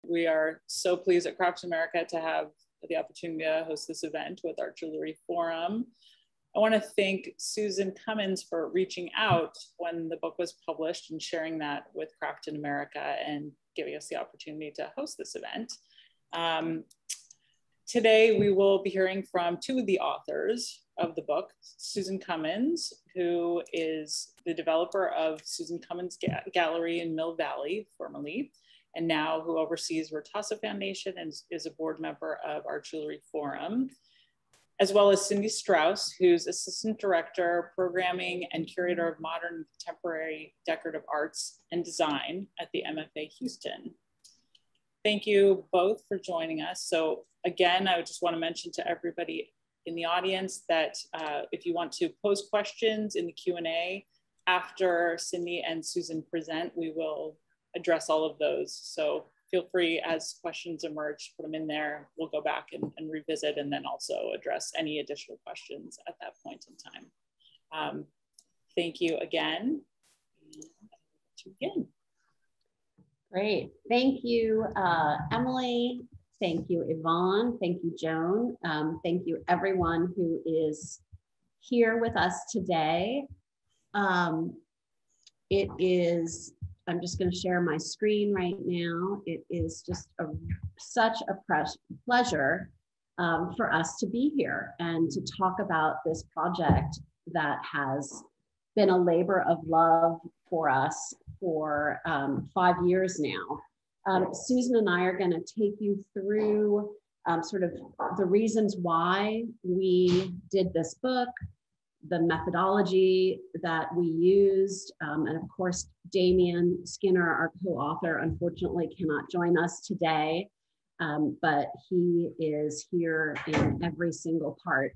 We are so pleased at Crafts America to have the opportunity to host this event with our Jewelry Forum. I want to thank Susan Cummins for reaching out when the book was published and sharing that with Craft in America and giving us the opportunity to host this event. Today, we will be hearing from two of the authors of the book, Susan Cummins, who is the developer of Susan Cummins Gallery in Mill Valley, formerly, and now who oversees Rotasa Foundation and is a board member of our Jewelry Forum, as well as Cindi Strauss, who's Assistant Director, Programming and Curator of Modern and Contemporary Decorative Arts and Design at the MFA Houston. Thank you both for joining us. So again, I would just want to mention to everybody in the audience that if you want to pose questions in the Q&A after Cindi and Susan present, we will address all of those. So feel free, as questions emerge, put them in there. We'll go back and revisit, and then also address any additional questions at that point in time. Thank you again. To begin. Great. Thank you, Emily. Thank you, Yvonne. Thank you, Joan. Thank you, everyone who is here with us today. It is, I'm just going to share my screen right now. It is just such a pleasure for us to be here and to talk about this project that has been a labor of love for us for 5 years now. Susan and I are going to take you through sort of the reasons why we did this book, the methodology that we used, and of course, Damian Skinner, our co-author, unfortunately cannot join us today, but he is here in every single part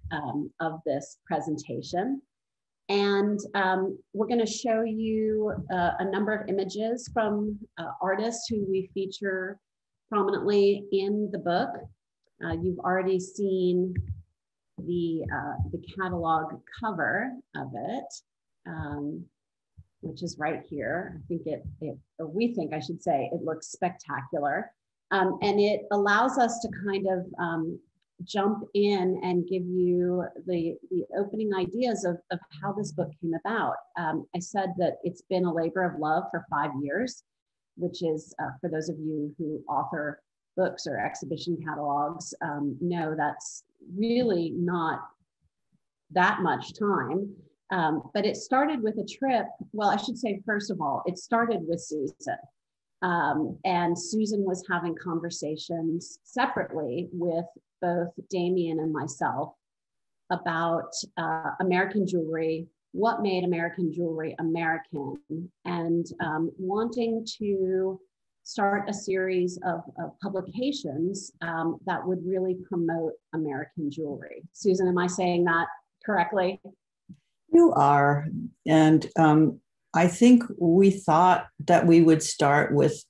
of this presentation. And we're going to show you a number of images from artists who we feature prominently in the book. You've already seen the catalog cover of it, which is right here. I think or we think, I should say, it looks spectacular. And it allows us to kind of jump in and give you the opening ideas of how this book came about. I said that it's been a labor of love for 5 years, which is, for those of you who author books or exhibition catalogs, know that's really not that much time. But it started with a trip. Well, I should say, first of all, it started with Susan. And Susan was having conversations separately with both Damian and myself about American jewelry, what made American jewelry American, and wanting to start a series of publications that would really promote American jewelry. Susan, am I saying that correctly? You are. And I think we thought that we would start with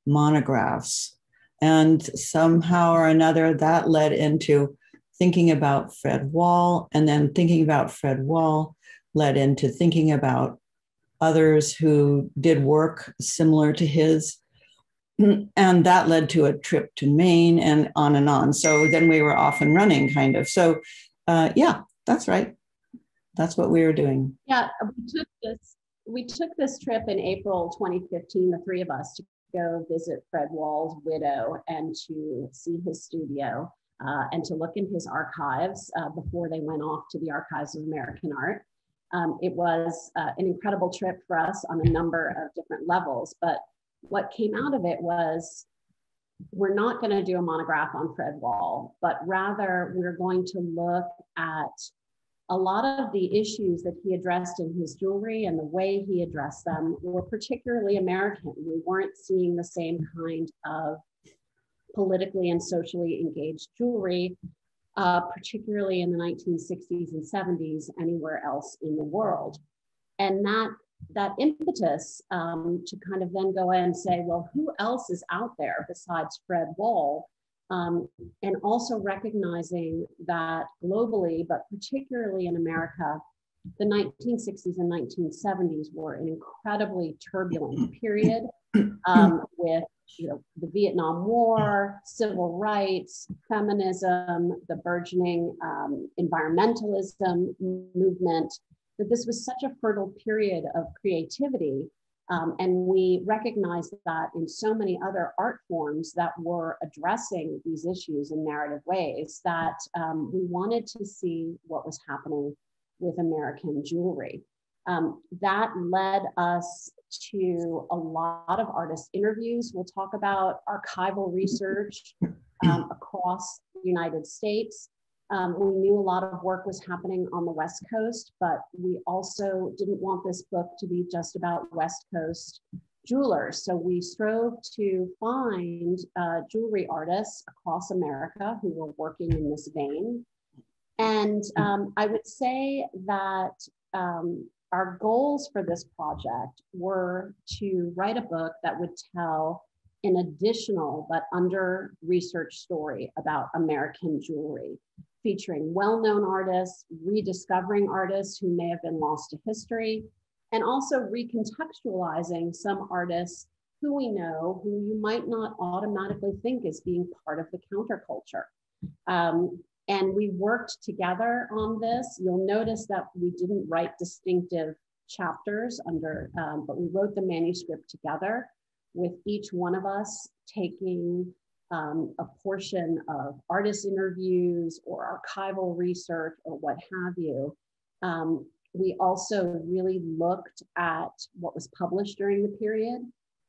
monographs. And somehow or another, that led into thinking about Fred Wahl, and then thinking about Fred Wahl led into thinking about others who did work similar to his. And that led to a trip to Maine and on and on. So then we were off and running, kind of. So yeah, that's right. That's what we were doing. Yeah, we took this trip in April 2015, the three of us, to go visit Fred Wahl's widow and to see his studio and to look in his archives before they went off to the Archives of American Art. It was an incredible trip for us on a number of different levels, but what came out of it was, we're not going to do a monograph on Fred Wahl, but rather we're going to look at a lot of the issues that he addressed in his jewelry and the way he addressed them were particularly American. We weren't seeing the same kind of politically and socially engaged jewelry, particularly in the 1960s and 70s, anywhere else in the world. And that impetus to kind of then go and say, well, who else is out there besides Fred Wahl? And also recognizing that globally, but particularly in America, the 1960s and 1970s were an incredibly turbulent period with the Vietnam War, civil rights, feminism, the burgeoning environmentalism movement, that this was such a fertile period of creativity. And we recognized that in so many other art forms that were addressing these issues in narrative ways, that we wanted to see what was happening with American jewelry. That led us to a lot of artist interviews. We'll talk about archival research across the United States. We knew a lot of work was happening on the West Coast, but we also didn't want this book to be just about West Coast jewelers. So we strove to find jewelry artists across America who were working in this vein. And I would say that our goals for this project were to write a book that would tell an additional but under-researched story about American jewelry, featuring well-known artists, rediscovering artists who may have been lost to history, and also recontextualizing some artists who we know, who you might not automatically think as being part of the counterculture. And we worked together on this. You'll notice that we didn't write distinctive chapters but we wrote the manuscript together, with each one of us taking a portion of artist interviews or archival research or what have you. We also really looked at what was published during the period.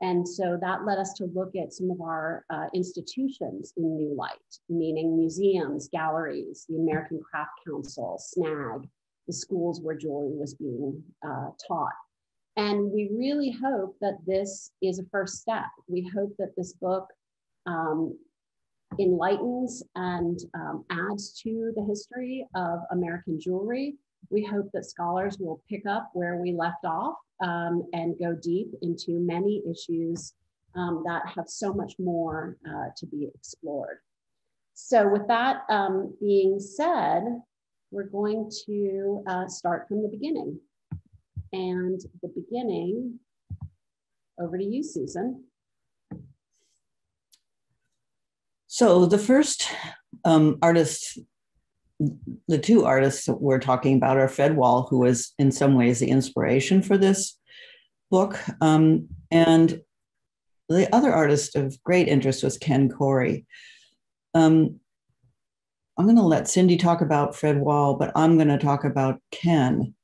And so that led us to look at some of our institutions in new light, meaning museums, galleries, the American Craft Council, SNAG, the schools where jewelry was being taught. And we really hope that this is a first step. We hope that this book enlightens and adds to the history of American jewelry. We hope that scholars will pick up where we left off and go deep into many issues that have so much more to be explored. So with that being said, we're going to start from the beginning. And the beginning, over to you, Susan. So the first artist, the two artists that we're talking about are Fred Wahl, who was in some ways the inspiration for this book. And the other artist of great interest was Ken Corey. I'm going to let Cindi talk about Fred Wahl, but I'm going to talk about Ken.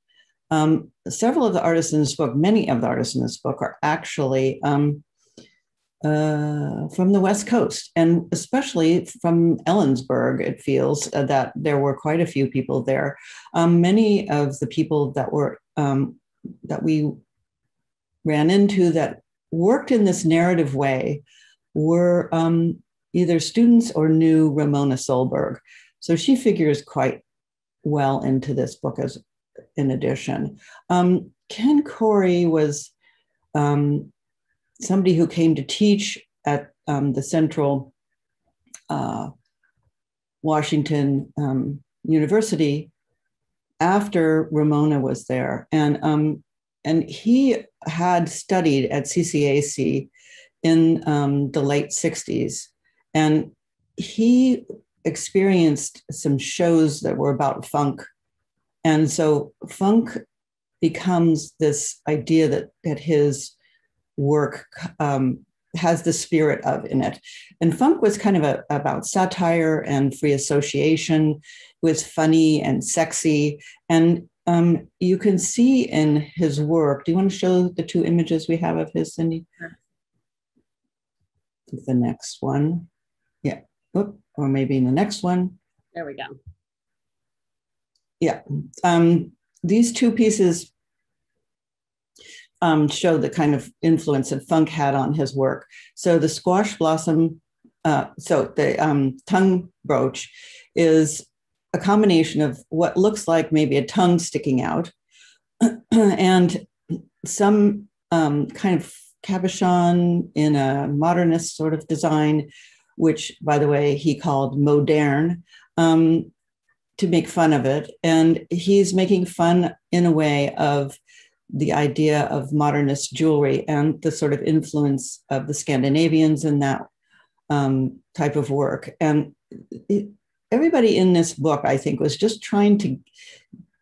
Several of the artists in this book, many of the artists in this book are actually from the West Coast, and especially from Ellensburg. It feels that there were quite a few people there. Many of the people that were that we ran into that worked in this narrative way were either students or knew Ramona Solberg. So she figures quite well into this book as in addition. Ken Corey was somebody who came to teach at the Central Washington University after Ramona was there. And he had studied at CCAC in the late 60s. And he experienced some shows that were about funk. And so funk becomes this idea that his work has the spirit of in it. And funk was kind of about satire and free association. It was funny and sexy. And you can see in his work, do you want to show the two images we have of his, Cindi? Sure. The next one. Yeah. Oop, or maybe in the next one. There we go. Yeah. These two pieces show the kind of influence that funk had on his work. So the squash blossom, so the tongue brooch is a combination of what looks like maybe a tongue sticking out and some kind of cabochon in a modernist sort of design, which, by the way, he called moderne, to make fun of it. And he's making fun in a way of the idea of modernist jewelry and the sort of influence of the Scandinavians in that type of work. And everybody in this book, I think, was just trying to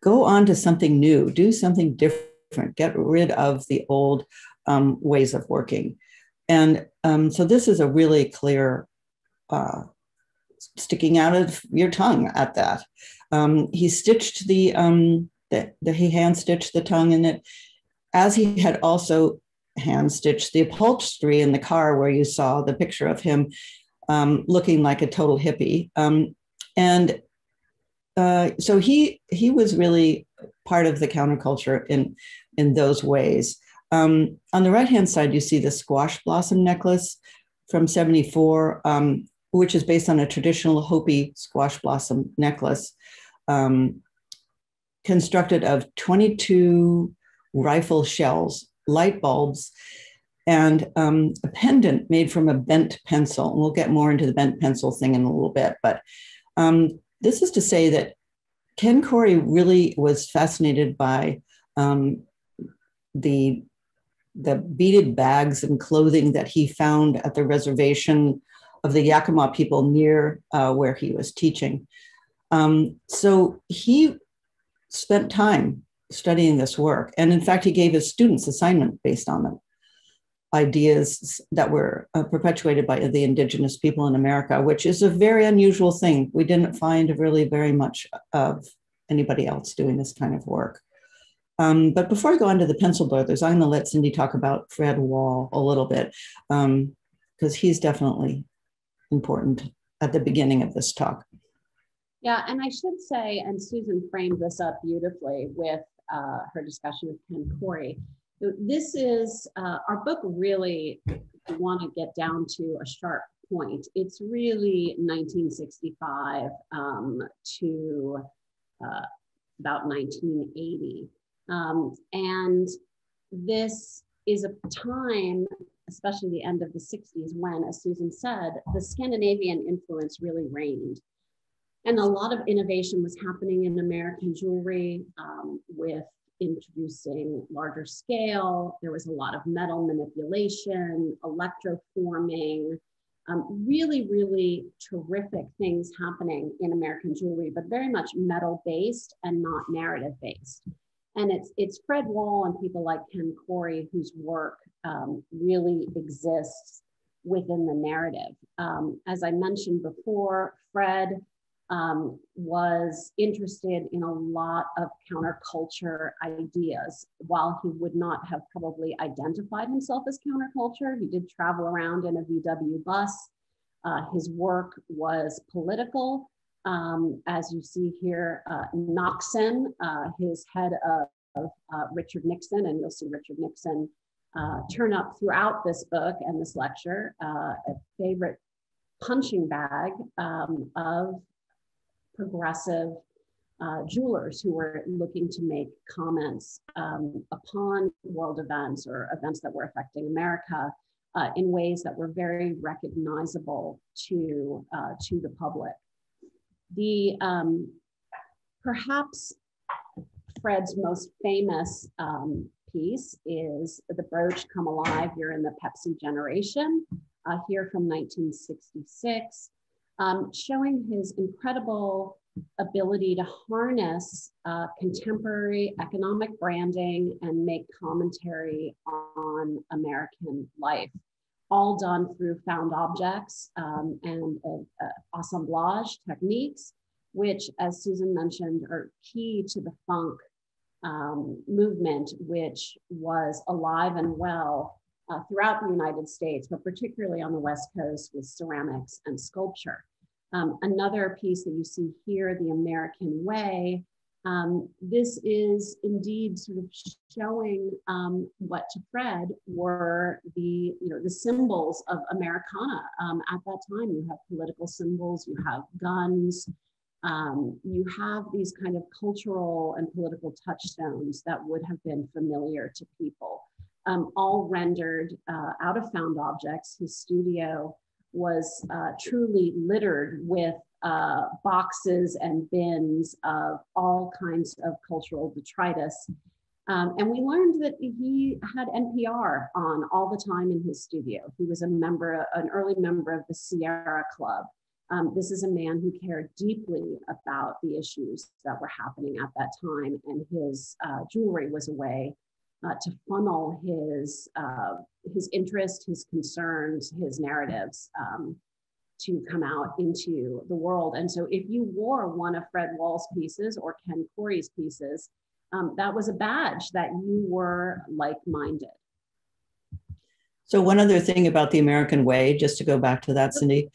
go on to something new, do something different, get rid of the old ways of working. And so this is a really clear sticking out of your tongue at that. He stitched he hand stitched the tongue in it, as he had also hand stitched the upholstery in the car where you saw the picture of him looking like a total hippie. So he was really part of the counterculture in those ways. On the right-hand side, you see the squash blossom necklace from 74, which is based on a traditional Hopi squash blossom necklace, constructed of 22 rifle shells, light bulbs, and a pendant made from a bent pencil. And we'll get more into the bent pencil thing in a little bit. But this is to say that Ken Corey really was fascinated by the beaded bags and clothing that he found at the reservation of the Yakima people near where he was teaching. So he spent time studying this work. And in fact, he gave his students assignment based on them, ideas that were perpetuated by the indigenous people in America, which is a very unusual thing. We didn't find really very much of anybody else doing this kind of work. But before I go on to the Pencil Brothers, I'm going to let Cindi talk about Fred Wahl a little bit, because he's definitely important at the beginning of this talk. Yeah, and I should say, and Susan framed this up beautifully with her discussion with Ken Corey. This is, our book really, if you want to get down to a sharp point, it's really 1965 to about 1980. And this is a time, especially the end of the 60s, when, as Susan said, the Scandinavian influence really reigned. And a lot of innovation was happening in American jewelry with introducing larger scale. There was a lot of metal manipulation, electroforming, really, really terrific things happening in American jewelry, but very much metal-based and not narrative-based. And it's Fred Wahl and people like Ken Corey whose work really exists within the narrative. As I mentioned before, Fred was interested in a lot of counterculture ideas. While he would not have probably identified himself as counterculture, he did travel around in a VW bus. His work was political. As you see here, Nixon, his head of Richard Nixon, and you'll see Richard Nixon turn up throughout this book and this lecture, a favorite punching bag of progressive jewelers who were looking to make comments upon world events or events that were affecting America in ways that were very recognizable to the public. The perhaps Fred's most famous piece is the brooch Come Alive, You're in the Pepsi Generation, here from 1966. Showing his incredible ability to harness contemporary economic branding and make commentary on American life, all done through found objects and assemblage techniques, which, as Susan mentioned, are key to the funk movement, which was alive and well throughout the United States, but particularly on the West Coast with ceramics and sculpture. Another piece that you see here, The American Way, this is indeed sort of showing what to Fred were the symbols of Americana. At that time, you have political symbols, you have guns, you have these kind of cultural and political touchstones that would have been familiar to people. All rendered out of found objects. His studio was truly littered with boxes and bins of all kinds of cultural detritus. And we learned that he had NPR on all the time in his studio. He was an early member of the Sierra Club. This is a man who cared deeply about the issues that were happening at that time, and his jewelry was a way to funnel his interest, his concerns, his narratives to come out into the world. And so if you wore one of Fred Wahl's pieces or Ken Corey's pieces, that was a badge that you were like-minded. So one other thing about the American way, just to go back to that, Cindi,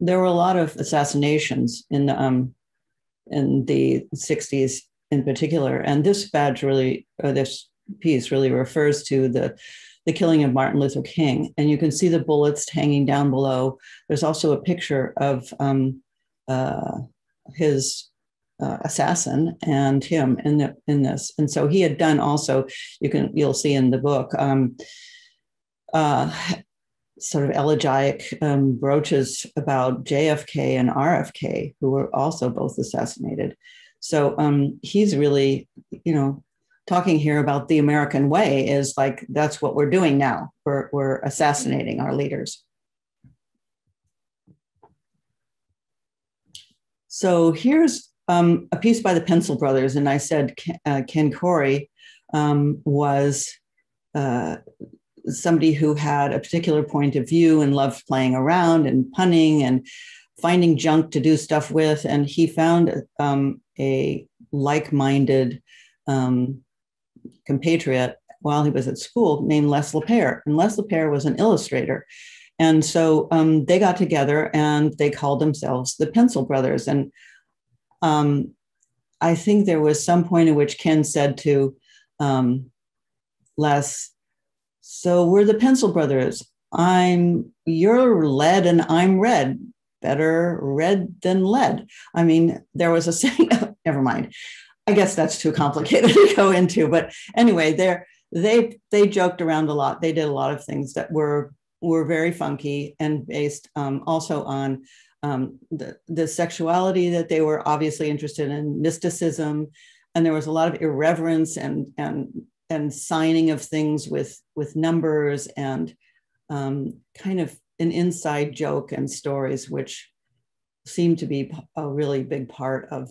there were a lot of assassinations in the 60s in particular. And this badge really, or this piece really refers to the killing of Martin Luther King. And you can see the bullets hanging down below. There's also a picture of his assassin and him in this. And so he had done also, you'll see in the book, sort of elegiac brooches about JFK and RFK, who were also both assassinated. So he's really, talking here about the American way is like, that's what we're doing now. We're assassinating our leaders. So here's a piece by the Pencil Brothers. And I said Ken Corey was somebody who had a particular point of view and loved playing around and punning and finding junk to do stuff with. And he found a like-minded compatriot while he was at school named Les Lapierre. And Les Lapierre was an illustrator. And so they got together and they called themselves the Pencil Brothers. And I think there was some point at which Ken said to Les, so we're the Pencil Brothers. You're lead and I'm red. Better red than lead. I mean, there was a saying, never mind. I guess that's too complicated to go into. But anyway, they joked around a lot. They did a lot of things that were very funky and based also on the sexuality that they were obviously interested in, mysticism. And there was a lot of irreverence and signing of things with numbers and kind of an inside joke and stories, which seemed to be a really big part of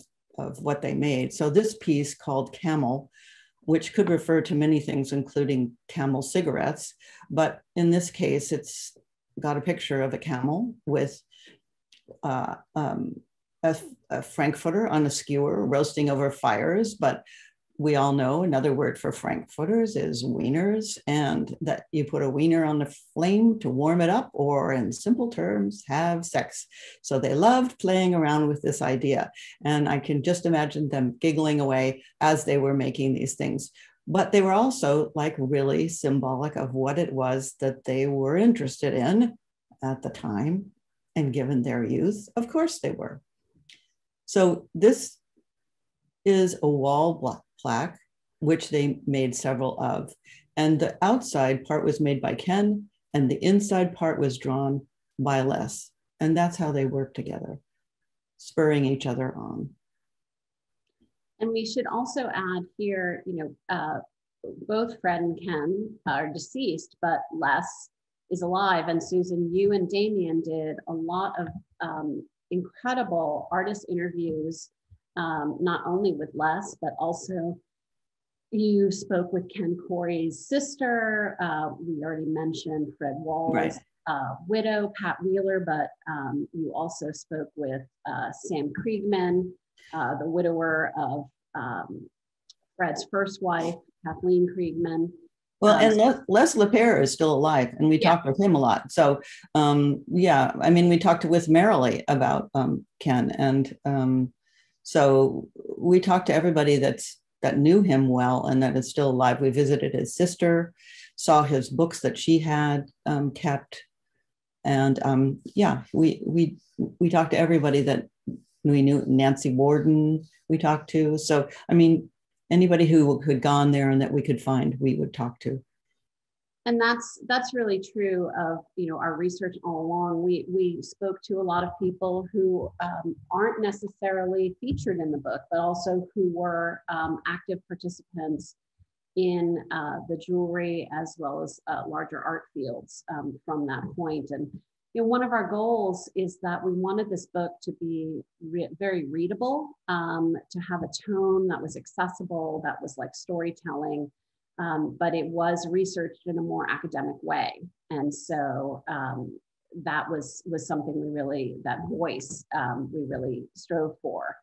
what they made. So this piece called Camel, which could refer to many things, including Camel cigarettes, but in this case, it's got a picture of a camel with a frankfurter on a skewer roasting over fires, but we all know another word for frankfurters is wieners, and that you put a wiener on the flame to warm it up, or in simple terms, have sex. So they loved playing around with this idea. And I can just imagine them giggling away as they were making these things. But they were also like really symbolic of what it was that they were interested in at the time. And given their youth, of course they were. So this is a Wahl plaque, which they made several of. And the outside part was made by Ken, and the inside part was drawn by Les. And that's how they worked together, spurring each other on. And we should also add here, both Fred and Ken are deceased, but Les is alive. And Susan, you and Damien did a lot of incredible artist interviews, not only with Les, but also you spoke with Ken Corey's sister. We already mentioned Fred Wahl's right. Widow, Pat Wheeler, but you also spoke with Sam Kriegman, the widower of Fred's first wife, Kathleen Kriegman. Well, and Les Lapierre is still alive, and we talked with him a lot. So, we talked with Marilee about Ken, and so we talked to everybody that knew him well and that is still alive. We visited his sister, saw his books that she had kept, and we talked to everybody that we knew. Nancy Warden we talked to. So, I mean, anybody who had gone there and that we could find, we would talk to. And that's really true of, you know, our research all along. We spoke to a lot of people who aren't necessarily featured in the book, but also who were active participants in the jewelry as well as larger art fields from that point. And you know, one of our goals is that we wanted this book to be very readable, to have a tone that was accessible, that was like storytelling. But it was researched in a more academic way. And so that was something we really, that voice we really strove for.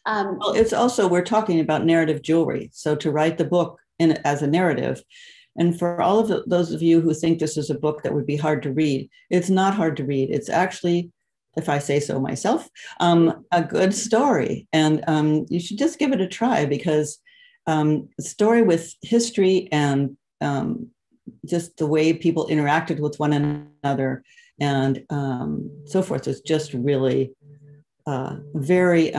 Well, it's also, we're talking about narrative jewelry. So to write the book as a narrative, and for all of those of you who think this is a book that would be hard to read, it's not hard to read. It's actually, if I say so myself, a good story. And you should just give it a try, because a story with history and just the way people interacted with one another and so forth is just really very,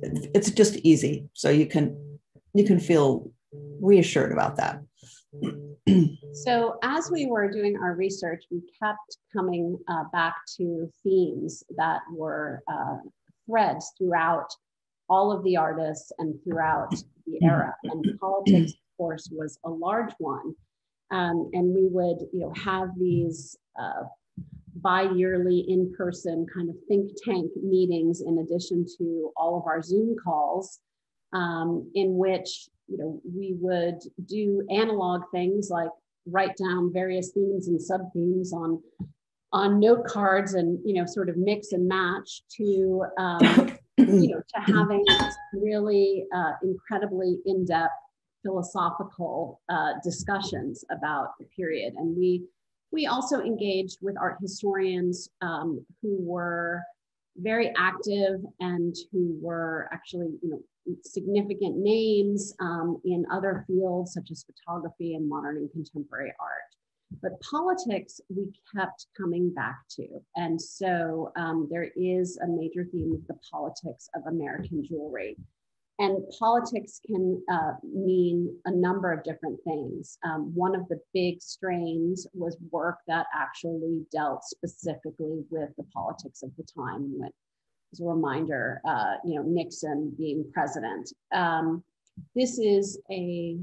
it's just easy. So you can feel reassured about that. So as we were doing our research, we kept coming back to themes that were threads throughout all of the artists and throughout the era. And politics, of course, was a large one. And we would, you know, have these bi-yearly in-person kind of think tank meetings in addition to all of our Zoom calls, in which, you know, we would do analog things like write down various themes and sub-themes on note cards and, you know, sort of mix and match to, you know, to having really incredibly in-depth philosophical discussions about the period. And we also engaged with art historians who were very active and who were actually, you know, significant names in other fields such as photography and modern and contemporary art. But politics, we kept coming back to. And so there is a major theme of the politics of American jewelry. And politics can mean a number of different things. One of the big strains was work that actually dealt specifically with the politics of the time. As a reminder, you know, Nixon being president. This is a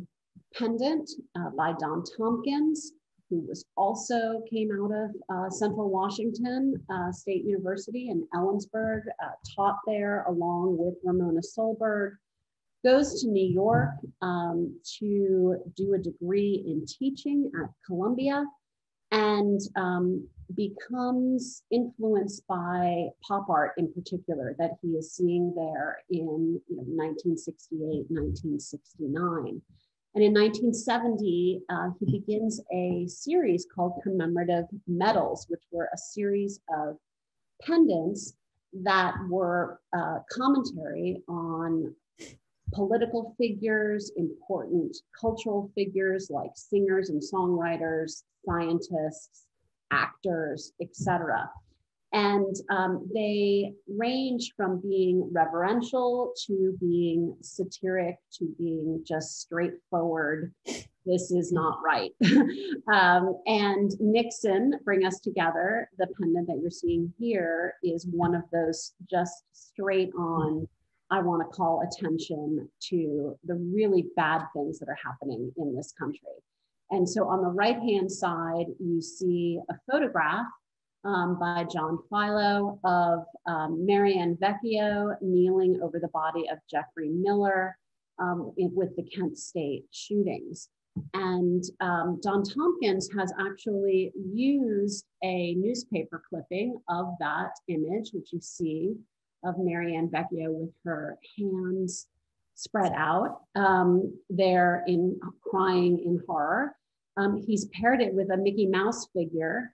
pendant by Don Tompkins, who was also came out of Central Washington State University in Ellensburg, taught there along with Ramona Solberg, goes to New York to do a degree in teaching at Columbia, and becomes influenced by pop art in particular that he is seeing there in 1968, 1969. And in 1970, he begins a series called Commemorative Medals, which were a series of pendants that were commentary on political figures, important cultural figures like singers and songwriters, scientists, actors, etc. And they range from being reverential to being satiric to being just straightforward. This is not right. And Nixon, Bring Us Together, the pendant that you're seeing here is one of those just straight on, I want to call attention to the really bad things that are happening in this country. And so on the right-hand side, you see a photograph by John Philo of Marianne Vecchio kneeling over the body of Jeffrey Miller with the Kent State shootings. And Don Tompkins has actually used a newspaper clipping of that image, which you see of Marianne Vecchio with her hands spread out there in crying in horror. He's paired it with a Mickey Mouse figure,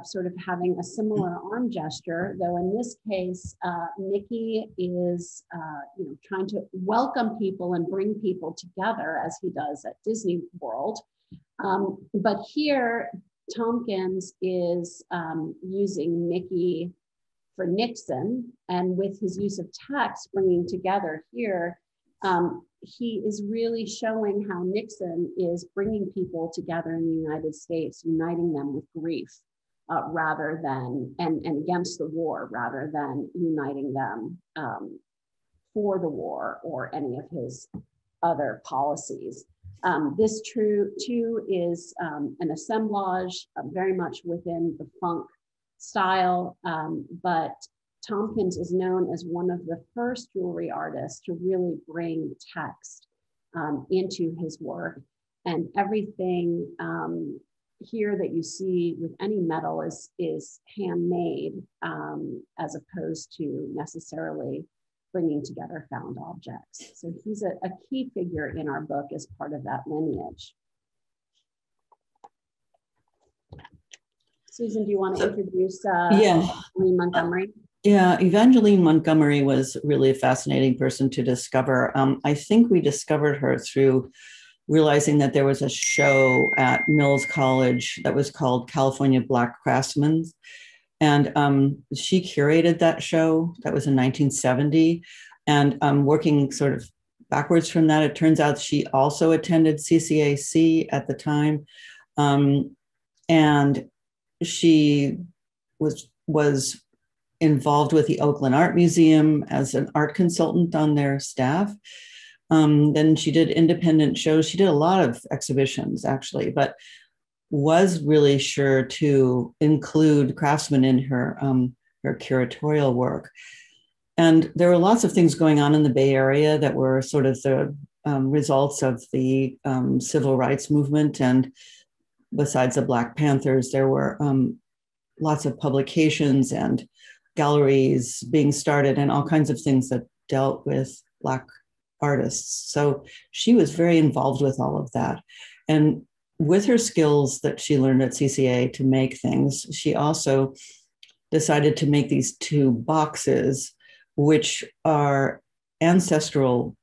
sort of having a similar arm gesture, though in this case, Mickey is trying to welcome people and bring people together as he does at Disney World. But here, Tompkins is using Mickey for Nixon, and with his use of text, bringing together here he is really showing how Nixon is bringing people together in the United States, uniting them with grief rather than, and against the war, rather than uniting them for the war or any of his other policies. This too is an assemblage very much within the funk style, but Tompkins is known as one of the first jewelry artists to really bring text into his work. And everything here that you see with any metal is handmade as opposed to necessarily bringing together found objects. So he's a key figure in our book as part of that lineage. Susan, do you want to introduce Evangeline Montgomery? Yeah, Evangeline Montgomery was really a fascinating person to discover. I think we discovered her through realizing that there was a show at Mills College that was called California Black Craftsmen. And she curated that show. That was in 1970. And working sort of backwards from that, it turns out she also attended CCAC at the time. And she was involved with the Oakland Art Museum as an art consultant on their staff. Then she did independent shows. She did a lot of exhibitions, actually, but was really sure to include craftsmen in her curatorial work. And there were lots of things going on in the Bay Area that were sort of the results of the civil rights movement. And besides the Black Panthers, there were lots of publications and galleries being started and all kinds of things that dealt with Black artists. So she was very involved with all of that. And with her skills that she learned at CCA to make things, she also decided to make these two boxes, which are ancestral.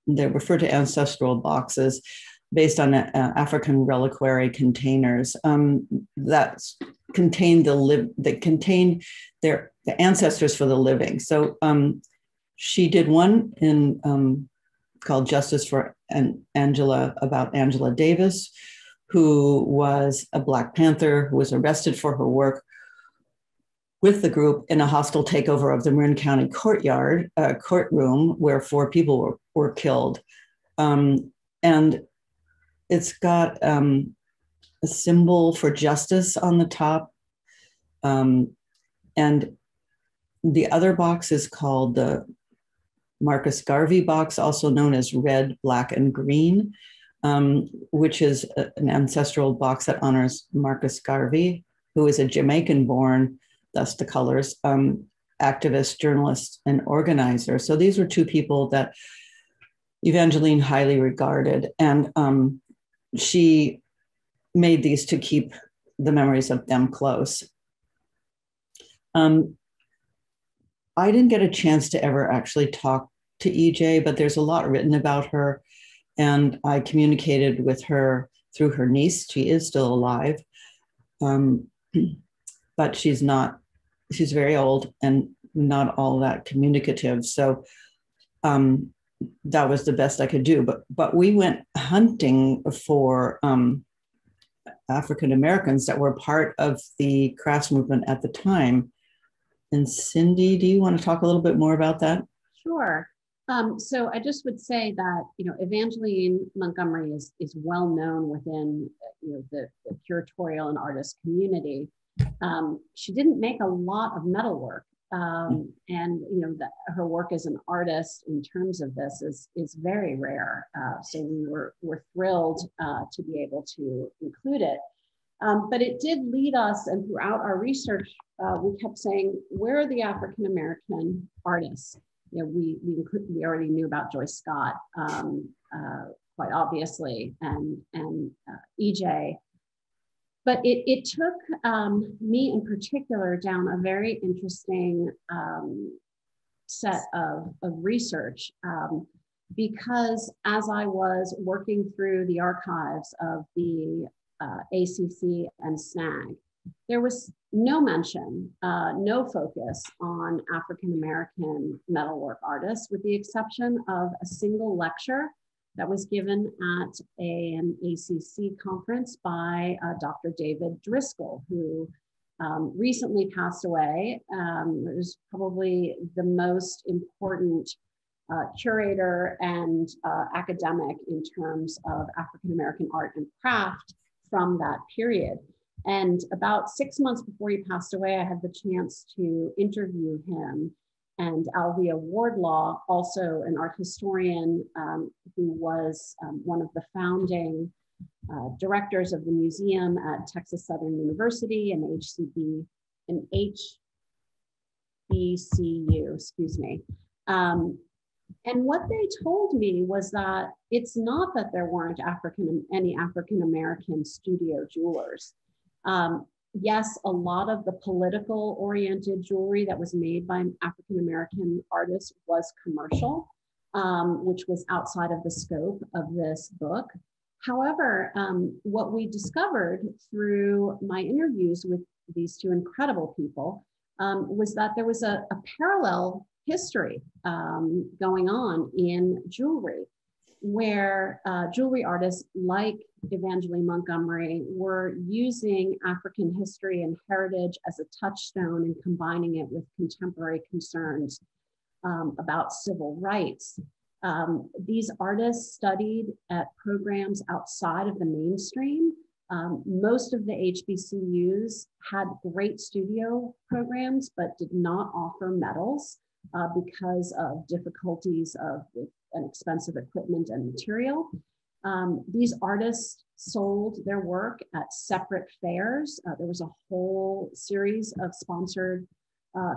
They're referred to ancestral boxes based on African reliquary containers that contained the ancestors for the living. So she did one in called Justice for Angela, about Angela Davis, who was a Black Panther who was arrested for her work with the group in a hostile takeover of the Marin County courtroom where 4 people were killed. And it's got a symbol for justice on the top. And the other box is called the Marcus Garvey box, also known as red, black, and green, which is an ancestral box that honors Marcus Garvey, who is a Jamaican-born, thus the colors, activist, journalist, and organizer. So these were 2 people that Evangeline highly regarded. And she made these to keep the memories of them close. I didn't get a chance to ever actually talk to EJ, but there's a lot written about her. And I communicated with her through her niece. She is still alive, but she's very old and not all that communicative. So that was the best I could do. But we went hunting for African Americans that were part of the crafts movement at the time. And Cindi, do you want to talk a little bit more about that? Sure. So I just would say that, Evangeline Montgomery is well known within the curatorial and artist community. She didn't make a lot of metalwork, and her work as an artist in terms of this is very rare. So we're thrilled to be able to include it. But it did lead us, and throughout our research, we kept saying, where are the African American artists? We already knew about Joyce Scott, quite obviously, and EJ. But it took me in particular down a very interesting set of research because as I was working through the archives of the ACC and SNAG, there was no mention, no focus on African-American metalwork artists, with the exception of a single lecture that was given at an ACC conference by Dr. David Driscoll, who recently passed away. It was probably the most important curator and academic in terms of African-American art and craft from that period. And about 6 months before he passed away, I had the chance to interview him and Alvia Wardlaw, also an art historian who was one of the founding directors of the museum at Texas Southern University and HBCU, excuse me. And what they told me was that it's not that there weren't any African-American studio jewelers. Yes, a lot of the political oriented jewelry that was made by African-American artists was commercial, which was outside of the scope of this book. However, what we discovered through my interviews with these two incredible people was that there was a parallel history going on in jewelry, where jewelry artists like Evangeline Montgomery were using African history and heritage as a touchstone and combining it with contemporary concerns about civil rights. These artists studied at programs outside of the mainstream. Most of the HBCUs had great studio programs, but did not offer medals because of difficulties with an expensive equipment and material. These artists sold their work at separate fairs. There was a whole series of sponsored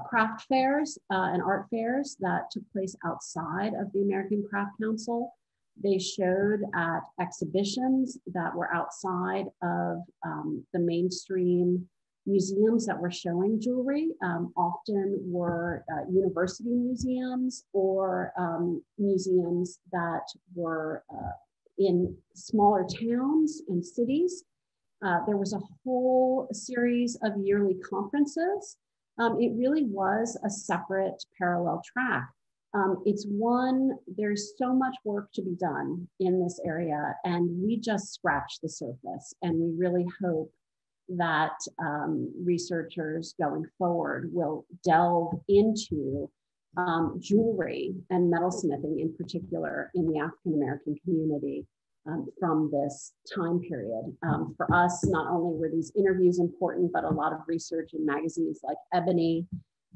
craft fairs and art fairs that took place outside of the American Craft Council. They showed at exhibitions that were outside of the mainstream museums that were showing jewelry, often were university museums or museums that were in smaller towns and cities. There was a whole series of yearly conferences. It really was a separate parallel track. There's so much work to be done in this area, and we just scratched the surface, and we really hope that researchers going forward will delve into jewelry and metalsmithing in particular in the African-American community from this time period. For us, not only were these interviews important, but a lot of research in magazines like Ebony.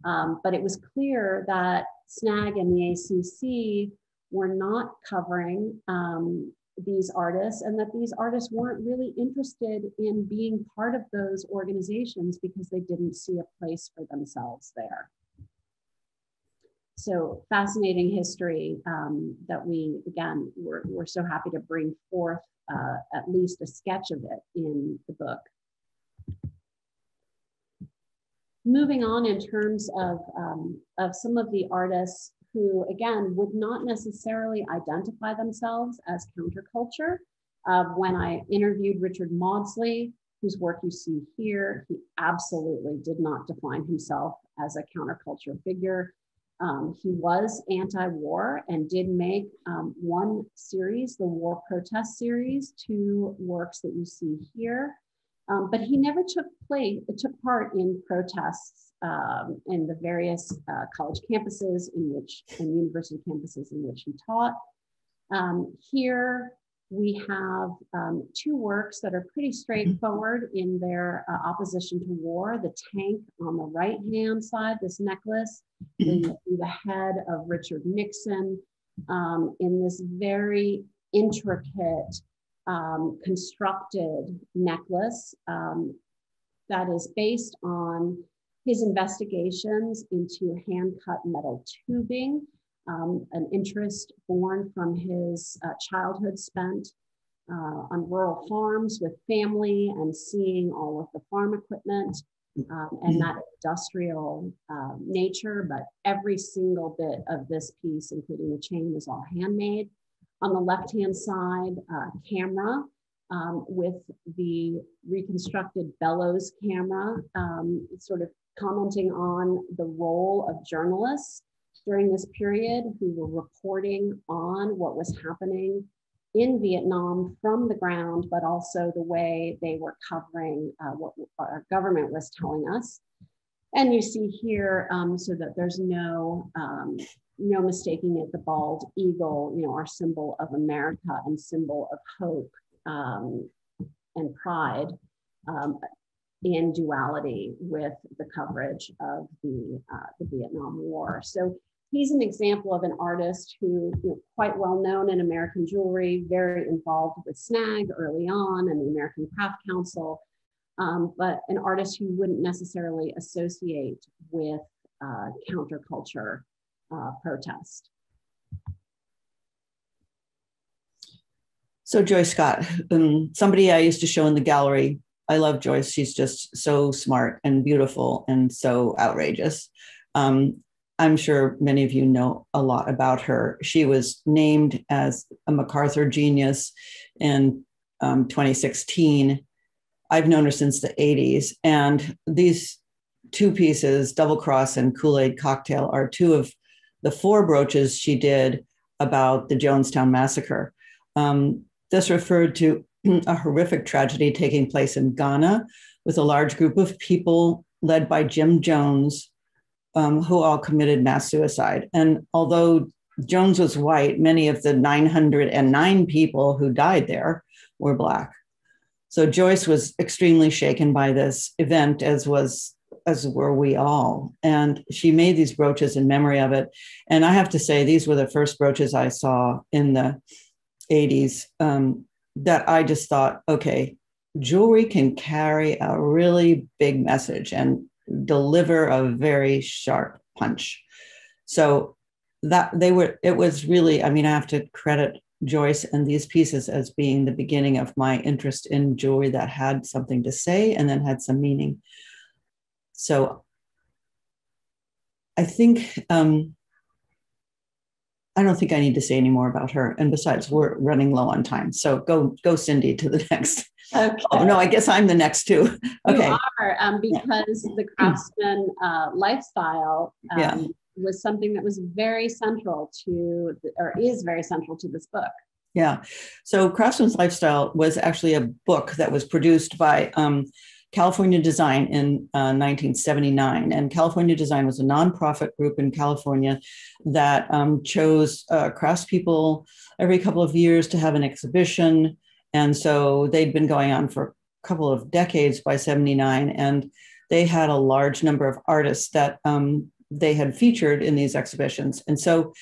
But it was clear that SNAG and the ACC were not covering these artists, and that these artists weren't really interested in being part of those organizations because they didn't see a place for themselves there. So fascinating history that we, again, we're so happy to bring forth at least a sketch of it in the book. Moving on in terms of some of the artists who, again, would not necessarily identify themselves as counterculture. When I interviewed Richard Maudsley, whose work you see here, he absolutely did not define himself as a counterculture figure. He was anti-war and did make one series, the War Protest series, 2 works that you see here. But he never took part in protests in the various college campuses and university campuses in which he taught. Here we have 2 works that are pretty straightforward in their opposition to war. The tank on the right-hand side, this necklace, the head of Richard Nixon in this very intricate constructed necklace that is based on his investigations into hand-cut metal tubing, an interest born from his childhood spent on rural farms with family and seeing all of the farm equipment and that industrial nature, but every single bit of this piece, including the chain, was all handmade. On the left-hand side, camera with the reconstructed bellows camera, sort of commenting on the role of journalists during this period who were reporting on what was happening in Vietnam from the ground, but also the way they were covering what our government was telling us. And you see here, so that there's no mistaking it, the bald eagle, our symbol of America and symbol of hope and pride, in duality with the coverage of the Vietnam War. So he's an example of an artist who, quite well known in American jewelry, very involved with SNAG early on and the American Craft Council, but an artist who wouldn't necessarily associate with counterculture protest. So Joyce Scott, somebody I used to show in the gallery. I love Joyce. She's just so smart and beautiful and so outrageous. I'm sure many of you know a lot about her. She was named as a MacArthur Genius in 2016. I've known her since the 80s. And these two pieces, Double Cross and Kool-Aid Cocktail, are two of the 4 brooches she did about the Jonestown Massacre. This referred to a horrific tragedy taking place in Ghana with a large group of people led by Jim Jones, who all committed mass suicide. And although Jones was white, many of the 909 people who died there were Black. So Joyce was extremely shaken by this event, as were we all. And she made these brooches in memory of it. And I have to say, these were the first brooches I saw in the 80s that I just thought, okay, jewelry can carry a really big message and deliver a very sharp punch. So it was really, I have to credit Joyce and these pieces as being the beginning of my interest in jewelry that had something to say and then had some meaning. So I think, I don't think I need to say any more about her. And besides, we're running low on time. So go Cindi to the next. Okay. Oh, no, I guess I'm the next too. Okay. You are, because the craftsman lifestyle was something that was very central to, or is very central to this book. Yeah. So Craftsman's Lifestyle was actually a book that was produced by California Design in 1979. And California Design was a nonprofit group in California that chose craftspeople every couple of years to have an exhibition. And so they'd been going on for a couple of decades by 79. And they had a large number of artists that they had featured in these exhibitions. And so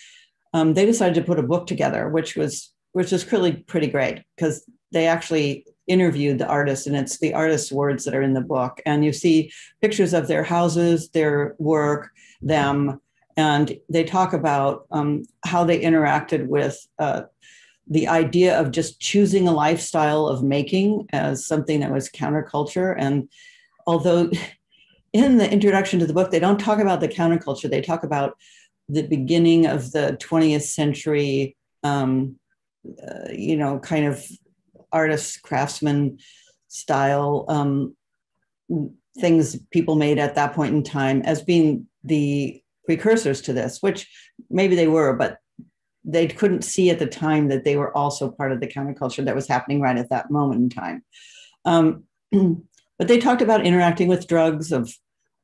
they decided to put a book together, which was really pretty great, because they actually interviewed the artists, and it's the artists' words that are in the book. And you see pictures of their houses, their work, them, and they talk about how they interacted with the idea of just choosing a lifestyle of making as something that was counterculture. And although in the introduction to the book, they don't talk about the counterculture, they talk about the beginning of the 20th century, kind of artist, craftsman style things people made at that point in time as being the precursors to this, which maybe they were, but they couldn't see at the time that they were also part of the counterculture that was happening right at that moment in time. But they talked about interacting with drugs, of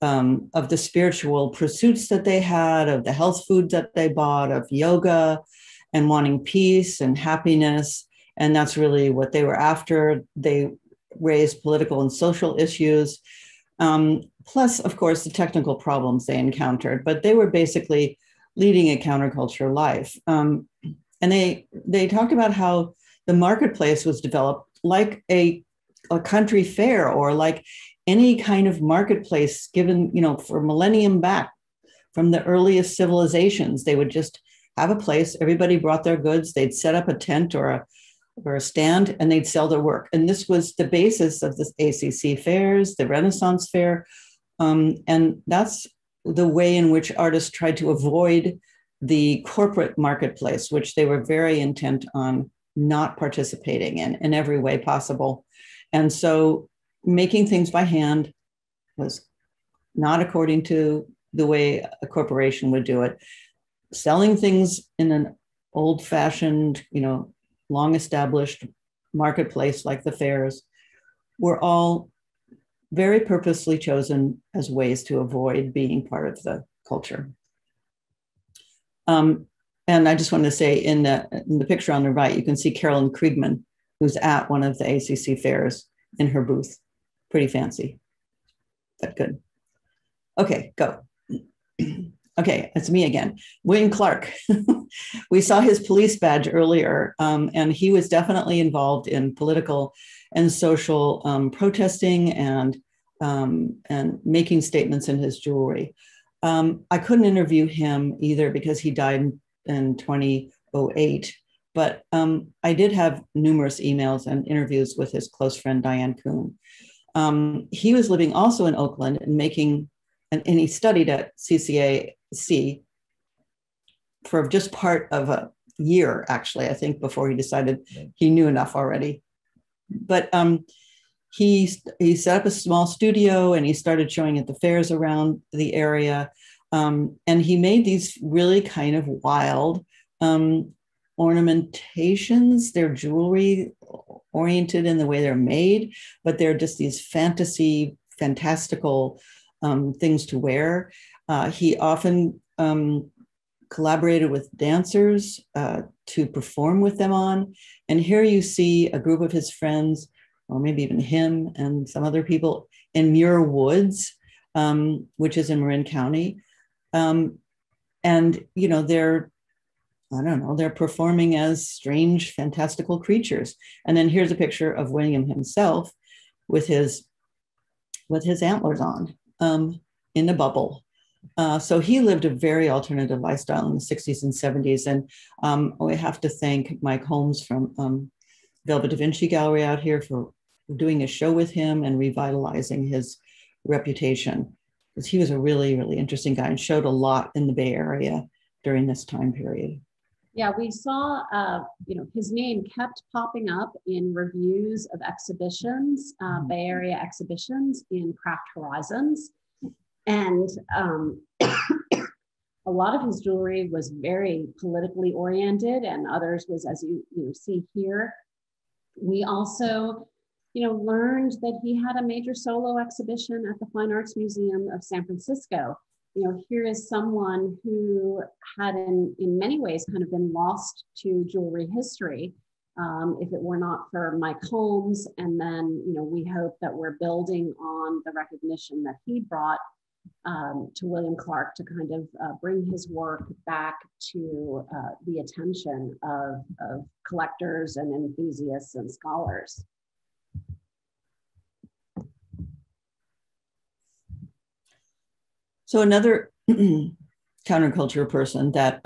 the spiritual pursuits that they had, of the health food that they bought, of yoga and wanting peace and happiness. And that's really what they were after. They raised political and social issues, plus, of course, the technical problems they encountered. But they were basically leading a counterculture life. And they talked about how the marketplace was developed like a country fair, or like any kind of marketplace given, for millennium back from the earliest civilizations. They would just have a place, everybody brought their goods, they'd set up a tent or a stand, and they'd sell their work. And this was the basis of the ACC fairs, the Renaissance Fair. And that's the way in which artists tried to avoid the corporate marketplace, which they were very intent on not participating in every way possible. And so making things by hand was not according to the way a corporation would do it. Selling things in an old-fashioned, long established marketplace like the fairs were all very purposely chosen as ways to avoid being part of the culture. And I just want to say in the picture on the right, you can see Carolyn Kriegman, who's at one of the ACC fairs in her booth. Pretty fancy, but good. Okay, go. Okay, it's me again. William Clark. We saw his police badge earlier, and he was definitely involved in political and social protesting and making statements in his jewelry. I couldn't interview him either because he died in 2008, but I did have numerous emails and interviews with his close friend, Diane Kuhn. He was living also in Oakland and he studied at CCAC for just part of a year, actually, I think, before he decided he knew enough already. But he set up a small studio and he started showing at the fairs around the area. And he made these really kind of wild ornamentations. They're jewelry oriented in the way they're made, but they're just these fantastical things to wear. He often collaborated with dancers to perform with them on. And here you see a group of his friends, or maybe even him and some other people in Muir Woods, which is in Marin County. And, they're performing as strange, fantastical creatures. And then here's a picture of William himself with his antlers on in a bubble. So he lived a very alternative lifestyle in the 60s and 70s. And we have to thank Mike Holmes from Velvet Da Vinci Gallery out here for doing a show with him and revitalizing his reputation, because he was a really, really interesting guy and showed a lot in the Bay Area during this time period. Yeah, we saw, his name kept popping up in reviews of exhibitions, Bay Area exhibitions in Craft Horizons. And a lot of his jewelry was very politically oriented, and others was, as you see here. We also, learned that he had a major solo exhibition at the Fine Arts Museum of San Francisco. Here is someone who had in many ways kind of been lost to jewelry history. If it were not for Mike Holmes, and then, we hope that we're building on the recognition that he brought to William Clark to kind of bring his work back to the attention of collectors and enthusiasts and scholars. So another counterculture person that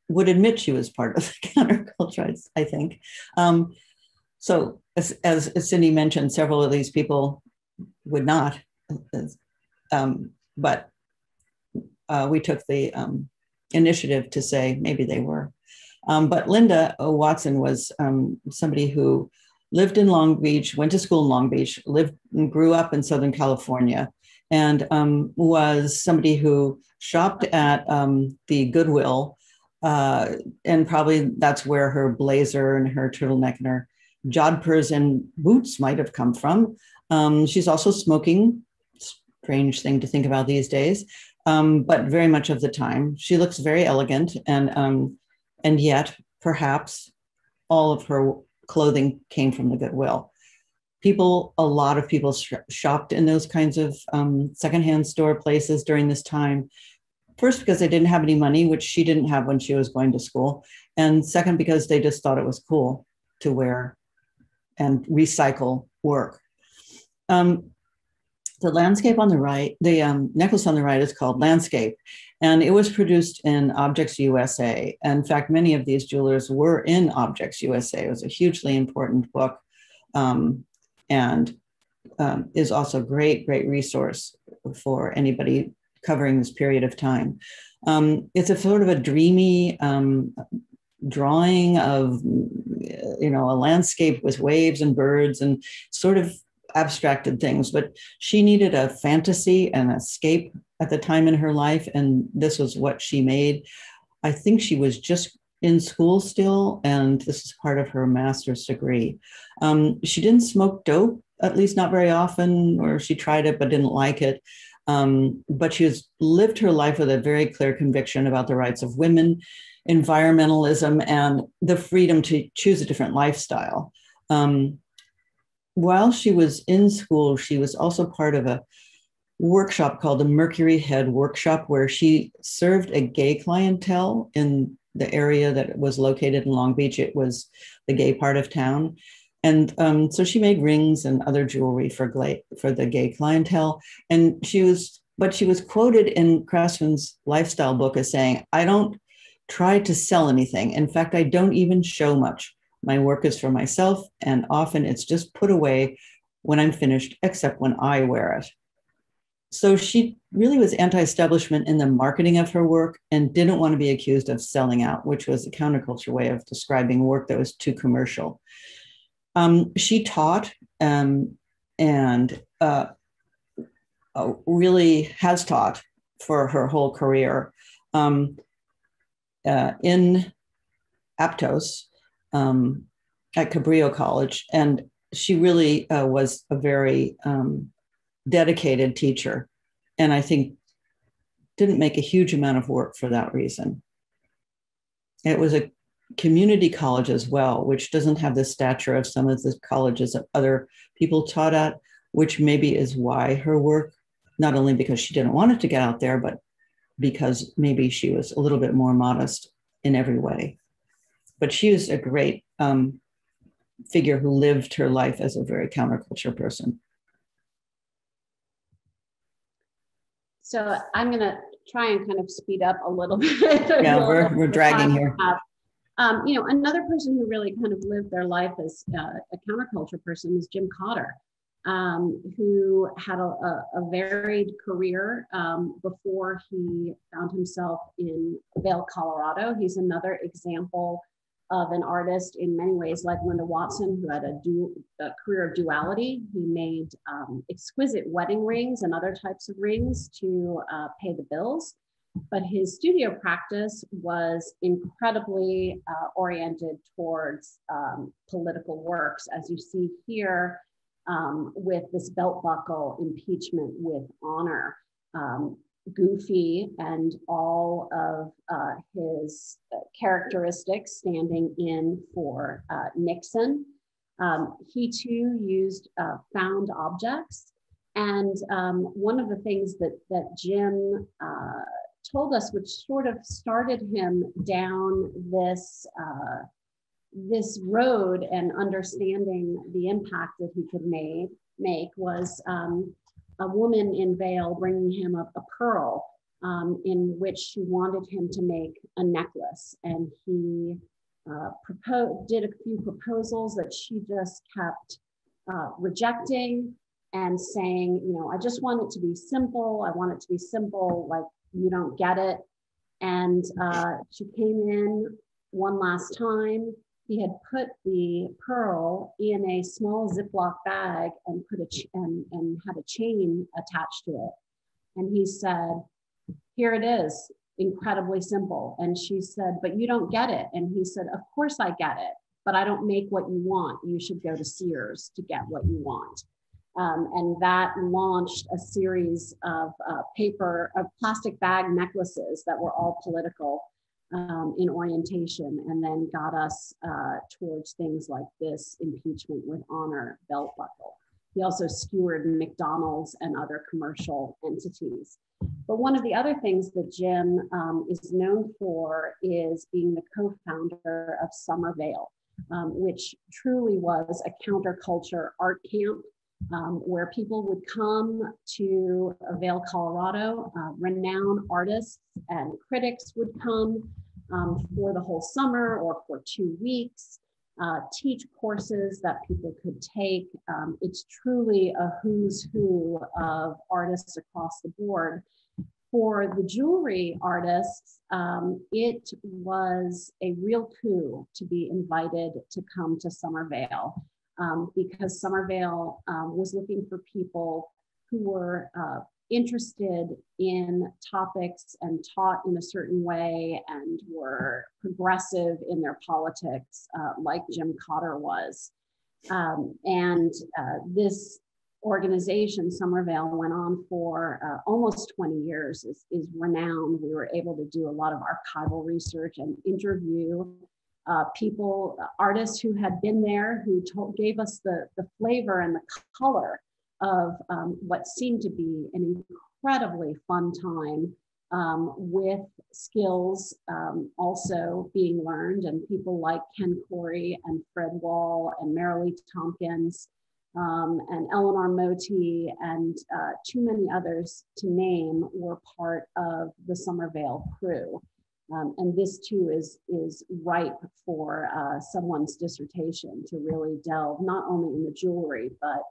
would admit she was part of the counterculture, I think. So as Cindi mentioned, several of these people would not, but we took the initiative to say maybe they were. But Linda Watson was somebody who lived in Long Beach, went to school in Long Beach, lived and grew up in Southern California, and was somebody who shopped at the Goodwill, and probably that's where her blazer and her turtleneck and her jodhpurs and boots might have come from. She's also smoking, strange thing to think about these days, but very much of the time. She looks very elegant, and yet perhaps all of her clothing came from the Goodwill. A lot of people shopped in those kinds of secondhand store places during this time. First, because they didn't have any money, which she didn't have when she was going to school. And second, because they just thought it was cool to wear and recycle work. The landscape on the right, the necklace on the right is called Landscape, and it was produced in Objects U.s.a. In fact, many of these jewelers were in Objects U.s.a. It was a hugely important book, and is also a great resource for anybody covering this period of time. It's a sort of a dreamy, drawing of, you know, a landscape with waves and birds and sort of abstracted things. But she needed a fantasy and escape at the time in her life, and this was what she made. I think she was just in school still, and this is part of her master's degree. She didn't smoke dope, at least not very often, or she tried it but didn't like it. But she has lived her life with a very clear conviction about the rights of women, environmentalism, and the freedom to choose a different lifestyle. While she was in school, she was also part of a workshop called the Mercury Head Workshop, where she served a gay clientele in the area that was located in Long Beach. It was the gay part of town. And so she made rings and other jewelry for the gay clientele. And she was quoted in Craftsman's lifestyle book as saying, "I don't try to sell anything. In fact, I don't even show much. My work is for myself, and often it's just put away when I'm finished, except when I wear it." So she really was anti-establishment in the marketing of her work and didn't want to be accused of selling out, which was a counterculture way of describing work that was too commercial. She taught and really has taught for her whole career in Aptos at Cabrillo College. And she really was a very dedicated teacher, and I think didn't make a huge amount of work for that reason. It was a community college as well, which doesn't have the stature of some of the colleges that other people taught at, which maybe is why her work, not only because she didn't want it to get out there, but because maybe she was a little bit more modest in every way. But she was a great figure who lived her life as a very counterculture person. So I'm going to try and kind of speed up a little bit. Yeah, we're dragging here. You know, another person who really kind of lived their life as a counterculture person is Jim Cotter, who had a varied career before he found himself in Vail, Colorado. He's another example of an artist in many ways like Linda Watson, who had a career of duality. He made exquisite wedding rings and other types of rings to pay the bills. But his studio practice was incredibly oriented towards political works, as you see here with this belt buckle, Impeachment with Honor. Goofy and all of his characteristics standing in for Nixon. He too used found objects. And one of the things that Jim told us, which sort of started him down this road and understanding the impact that he could make was a woman in Vail bringing him a pearl in which she wanted him to make a necklace. And he did a few proposals that she just kept rejecting and saying, you know, I just want it to be simple. I want it to be simple, like you don't get it. And she came in one last time. He had put the pearl in a small Ziploc bag and and had a chain attached to it. And he said, here it is, incredibly simple. And she said, but you don't get it. And he said, of course I get it, but I don't make what you want. You should go to Sears to get what you want. And that launched a series of plastic bag necklaces that were all political in orientation, and then got us towards things like this Impeachment with Honor belt buckle. He also skewered McDonald's and other commercial entities. But one of the other things that Jim is known for is being the co-founder of Summer Vail, which truly was a counterculture art camp where people would come to Vail, Colorado. Renowned artists and critics would come for the whole summer or for 2 weeks, teach courses that people could take. It's truly a who's who of artists across the board For the jewelry artists, it was a real coup to be invited to come to Somerville, because Somerville was looking for people who were interested in topics and taught in a certain way and were progressive in their politics, like Jim Cotter was. This organization, Somerville, went on for almost 20 years, is renowned. We were able to do a lot of archival research and interview people, artists who had been there, who gave us the flavor and the color of what seemed to be an incredibly fun time, with skills also being learned, and people like Ken Corey and Fred Wahl and Marilee Tompkins, and Eleanor Moti, and too many others to name were part of the Somerville crew. And this too is ripe for someone's dissertation to really delve not only in the jewelry, but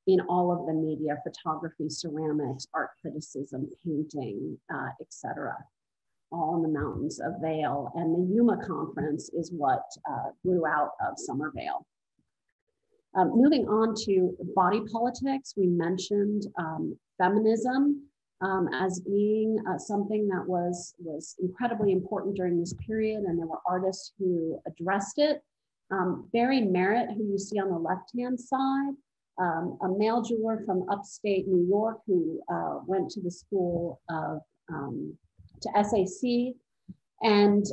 in all of the media, photography, ceramics, art criticism, painting, etc., all in the mountains of Vail. And the UMA conference is what grew out of Somerville. Moving on to body politics, we mentioned feminism as being something that was incredibly important during this period, and there were artists who addressed it. Barry Merritt, who you see on the left-hand side, a male jeweler from upstate New York who went to the school of, to SAC. And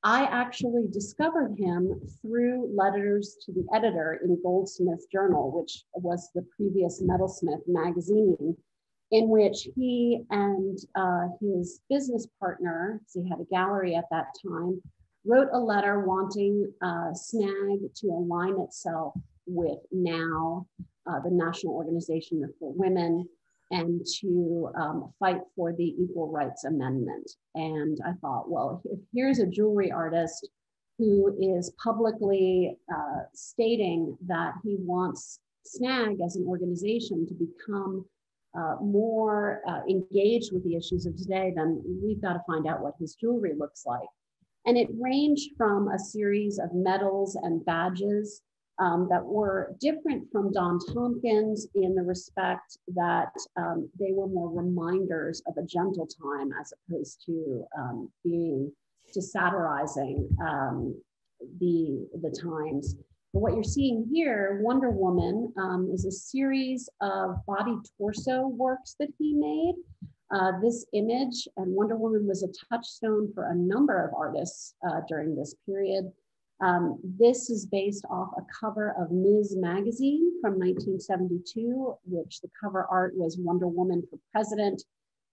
I actually discovered him through letters to the editor in Goldsmith's Journal, which was the previous Metalsmith magazine, in which he and his business partner, so he had a gallery at that time, wrote a letter wanting SNAG to align itself with NOW, the National Organization for Women, and to fight for the Equal Rights Amendment. And I thought, well, if here's a jewelry artist who is publicly stating that he wants SNAG as an organization to become more engaged with the issues of today, then we've got to find out what his jewelry looks like. And it ranged from a series of medals and badges that were different from Don Tompkins in the respect that they were more reminders of a gentle time as opposed to satirizing the times. But what you're seeing here, Wonder Woman, is a series of body torso works that he made. This image, and Wonder Woman was a touchstone for a number of artists during this period. This is based off a cover of Ms. magazine from 1972, which the cover art was Wonder Woman for President,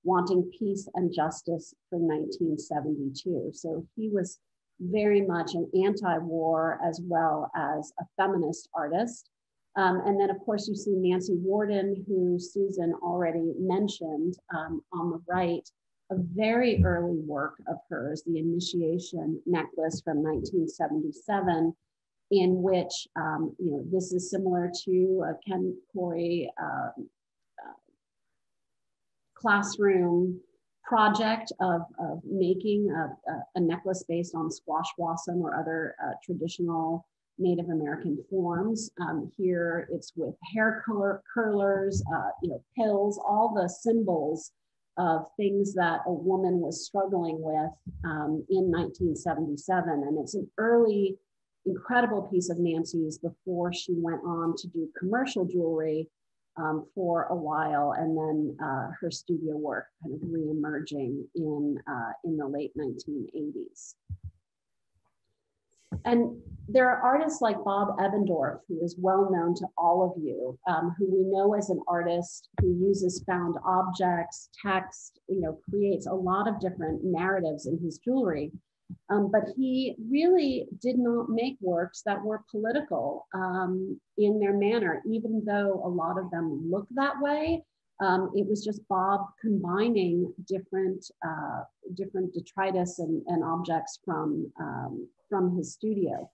wanting peace and justice for 1972. So he was very much an anti-war as well as a feminist artist. And then of course you see Nancy Worden, who Susan already mentioned on the right, a very early work of hers, the Initiation Necklace from 1977, in which, this is similar to a Ken Corey classroom project of making a necklace based on squash blossom or other traditional Native American forms. Here it's with hair curlers, pills, all the symbols of things that a woman was struggling with in 1977. And it's an early, incredible piece of Nancy's before she went on to do commercial jewelry for a while, and then her studio work kind of re-emerging in the late 1980s. And there are artists like Bob Evandorf, who is well known to all of you, who we know as an artist who uses found objects, text, creates a lot of different narratives in his jewelry. But he really did not make works that were political in their manner, even though a lot of them look that way. It was just Bob combining different detritus and objects from his studio.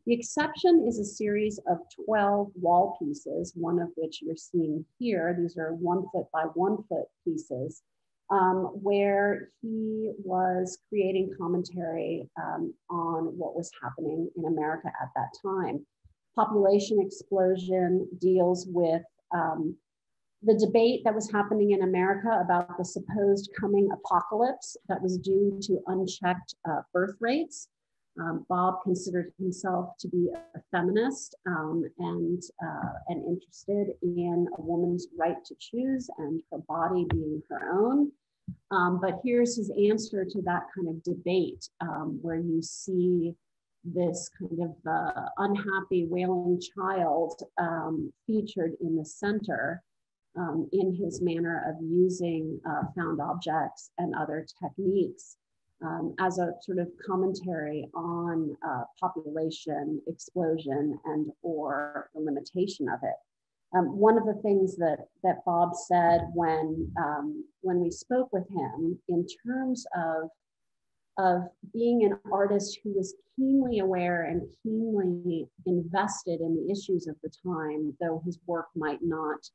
The exception is a series of 12 wall pieces, one of which you're seeing here. These are 1 foot by 1 foot pieces, where he was creating commentary on what was happening in America at that time. Population Explosion deals with the debate that was happening in America about the supposed coming apocalypse that was due to unchecked birth rates. Bob considered himself to be a feminist and interested in a woman's right to choose and her body being her own. But here's his answer to that kind of debate, where you see this kind of unhappy, wailing child featured in the center in his manner of using found objects and other techniques as a sort of commentary on population explosion and or the limitation of it. One of the things that Bob said when we spoke with him in terms of being an artist who was keenly aware and keenly invested in the issues of the time, though his work might not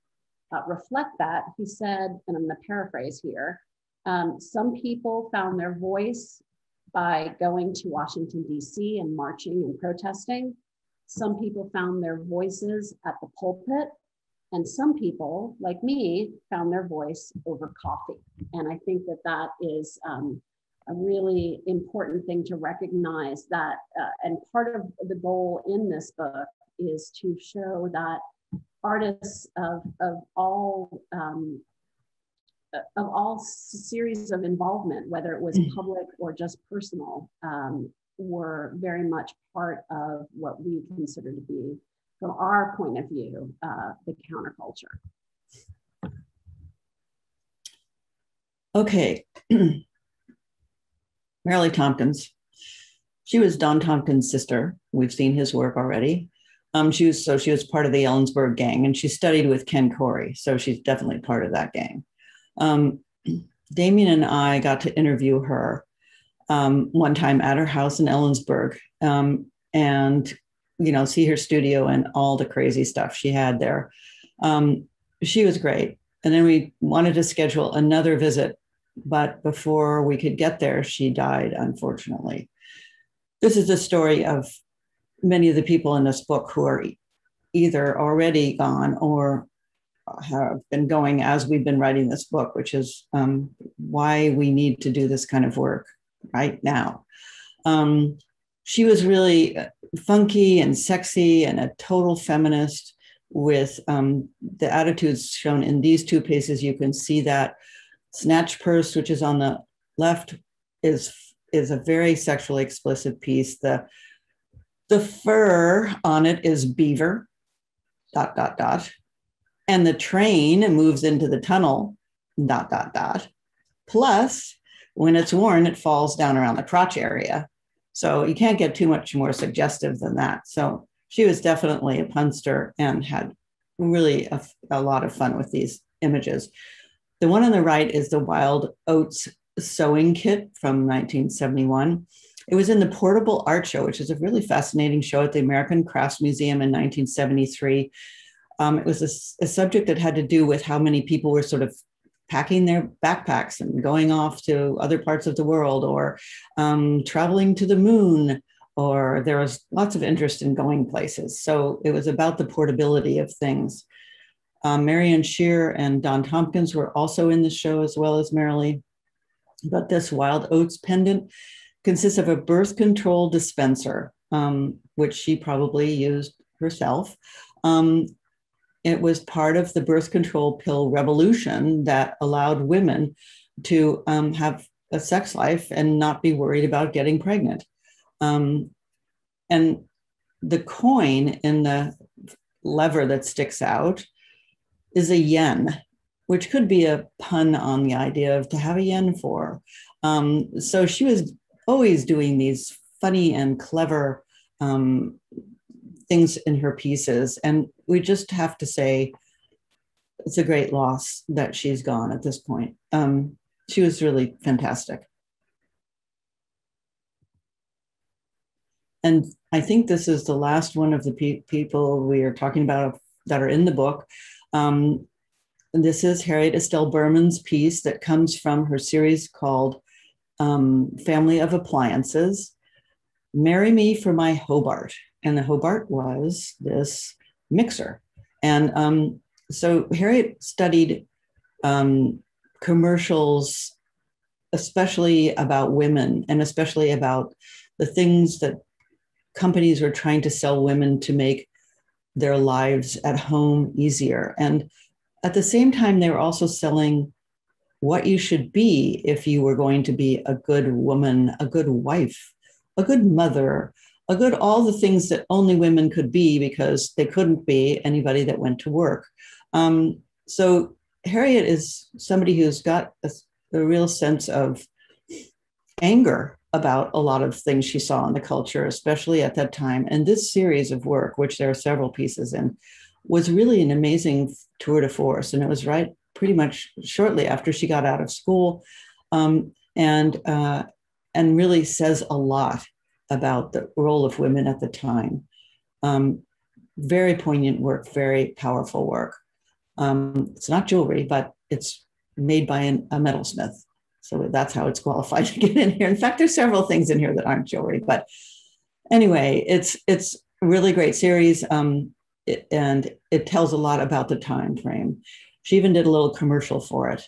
reflect that, he said, and I'm going to paraphrase here, some people found their voice by going to Washington, D.C. and marching and protesting. Some people found their voices at the pulpit. And some people, like me, found their voice over coffee. And I think that that is a really important thing to recognize that, and part of the goal in this book is to show that artists of all series of involvement, whether it was public or just personal, were very much part of what we consider to be, from our point of view, the counterculture. Okay. Marilee Tompkins. She was Don Tompkins' sister. We've seen his work already. She was part of the Ellensburg gang, and she studied with Ken Corey. So she's definitely part of that gang. Damien and I got to interview her one time at her house in Ellensburg, and see her studio and all the crazy stuff she had there. She was great. And then we wanted to schedule another visit, but before we could get there, she died, unfortunately. This is the story of many of the people in this book who are either already gone or have been going as we've been writing this book, which is why we need to do this kind of work right now. She was really funky and sexy and a total feminist with the attitudes shown in these two pieces. You can see that Snatch Purse, which is on the left, is a very sexually explicit piece. The fur on it is beaver, ... And the train moves into the tunnel, ... Plus, when it's worn, it falls down around the crotch area. So you can't get too much more suggestive than that. So she was definitely a punster and had really a lot of fun with these images. The one on the right is the Wild Oats sewing kit from 1971. It was in the Portable Art Show, which is a really fascinating show at the American Crafts Museum in 1973. It was a subject that had to do with how many people were sort of packing their backpacks and going off to other parts of the world, or traveling to the moon, or there was lots of interest in going places. So it was about the portability of things. Marianne Shear and Don Tompkins were also in the show, as well as Marilee. But this Wild Oats pendant consists of a birth control dispenser, which she probably used herself. It was part of the birth control pill revolution that allowed women to have a sex life and not be worried about getting pregnant. And the coin in the lever that sticks out is a yen, which could be a pun on the idea of to have a yen for. So she was always doing these funny and clever things in her pieces. And we just have to say it's a great loss that she's gone at this point. She was really fantastic. And I think this is the last one of the people we are talking about that are in the book. This is Harriet Estelle Berman's piece that comes from her series called Family of Appliances. Marry Me for My Hobart. And the Hobart was this mixer. And so Harriet studied commercials, especially about women and especially about the things that companies were trying to sell women to make their lives at home easier. And at the same time, they were also selling what you should be if you were going to be a good woman, a good wife, a good mother, a good, all the things that only women could be because they couldn't be anybody that went to work. So Harriet is somebody who's got a real sense of anger about a lot of things she saw in the culture, especially at that time. And this series of work, which there are several pieces in, was really an amazing tour de force. And it was right pretty much shortly after she got out of school, and really says a lot about the role of women at the time. Very poignant work, very powerful work. It's not jewelry, but it's made by a metalsmith. So that's how it's qualified to get in here. In fact, there's several things in here that aren't jewelry, but anyway, it's a really great series, and it tells a lot about the time frame. She even did a little commercial for it,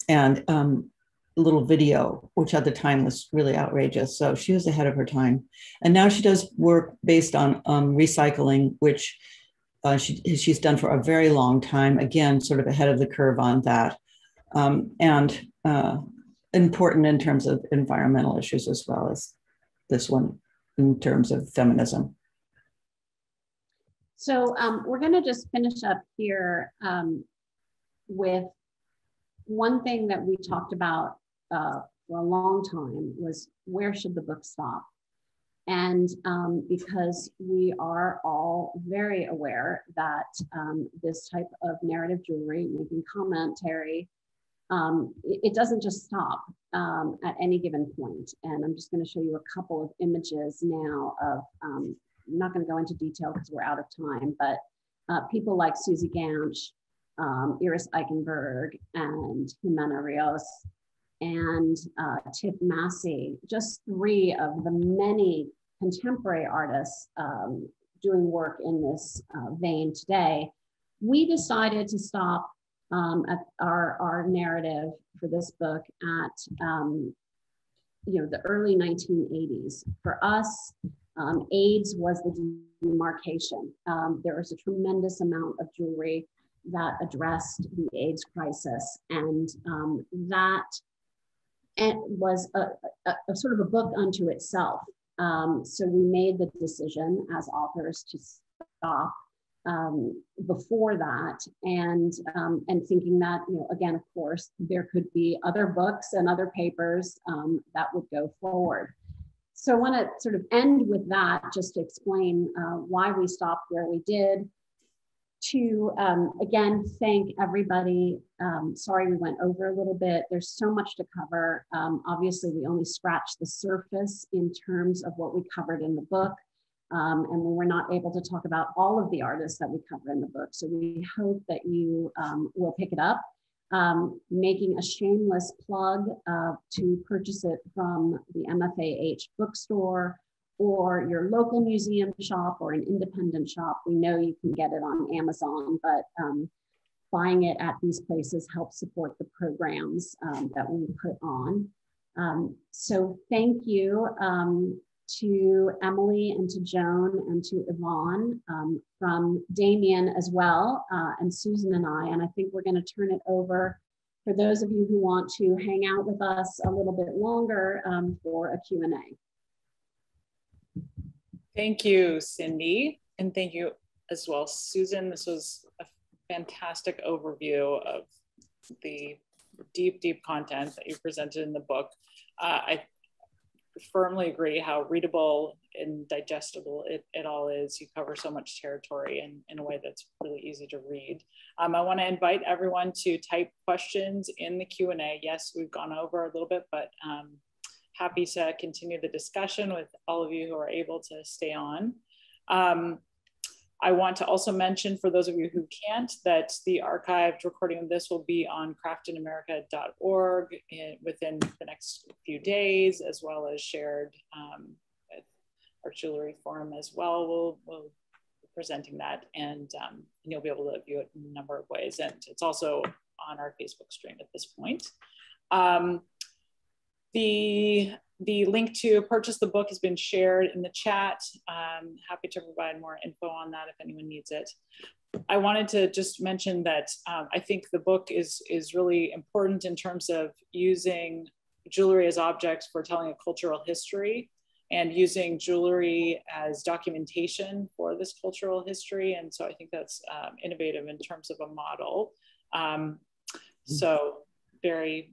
and a little video, which at the time was really outrageous. So she was ahead of her time, and now she does work based on recycling, which she's done for a very long time. Again, sort of ahead of the curve on that. And important in terms of environmental issues as well as this one in terms of feminism. So we're going to just finish up here with one thing that we talked about for a long time was where should the book stop? And because we are all very aware that this type of narrative jewelry, making commentary, it doesn't just stop at any given point. And I'm just going to show you a couple of images now of, I'm not going to go into detail because we're out of time, but people like Susie Ganch, Iris Eichenberg, and Jimena Rios, and Tiff Massey, just three of the many contemporary artists doing work in this vein today. We decided to stop at our narrative for this book at the early 1980s. For us, AIDS was the demarcation. There was a tremendous amount of jewelry that addressed the AIDS crisis, and that was a sort of a book unto itself. So we made the decision as authors to stop before that, and thinking that, again, of course, there could be other books and other papers that would go forward. So I want to sort of end with that, just to explain why we stopped where we did. To again, thank everybody. Sorry we went over a little bit. There's so much to cover. Obviously, we only scratched the surface in terms of what we covered in the book. And we were not able to talk about all of the artists that we cover in the book. So we hope that you will pick it up. Making a shameless plug to purchase it from the MFAH bookstore or your local museum shop or an independent shop. We know you can get it on Amazon, but buying it at these places helps support the programs that we put on. So thank you to Emily and to Joan and to Yvonne, from Damien as well, and Susan and I. And I think we're going to turn it over for those of you who want to hang out with us a little bit longer for a Q&A. Thank you, Cindi. And thank you as well, Susan. This was a fantastic overview of the deep, deep content that you presented in the book. I firmly agree how readable and digestible it all is. You cover so much territory in a way that's really easy to read. I want to invite everyone to type questions in the Q&A. Yes, we've gone over a little bit, but happy to continue the discussion with all of you who are able to stay on. I want to also mention, for those of you who can't, that the archived recording of this will be on craftinamerica.org within the next few days, as well as shared with our jewelry forum as well. We'll be presenting that, and you'll be able to view it in a number of ways. And it's also on our Facebook stream at this point. The link to purchase the book has been shared in the chat. Happy to provide more info on that if anyone needs it. I wanted to just mention that I think the book is really important in terms of using jewelry as objects for telling a cultural history, and using jewelry as documentation for this cultural history. And so I think that's innovative in terms of a model. So very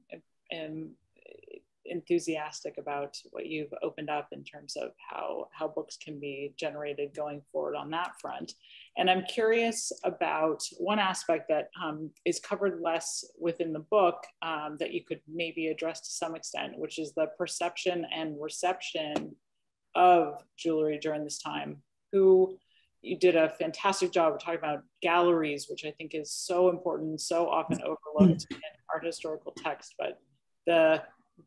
enthusiastic about what you've opened up in terms of how books can be generated going forward on that front. And I'm curious about one aspect that is covered less within the book that you could maybe address to some extent, which is the perception and reception of jewelry during this time. You did a fantastic job of talking about galleries, which I think is so important, so often overlooked in art historical text, but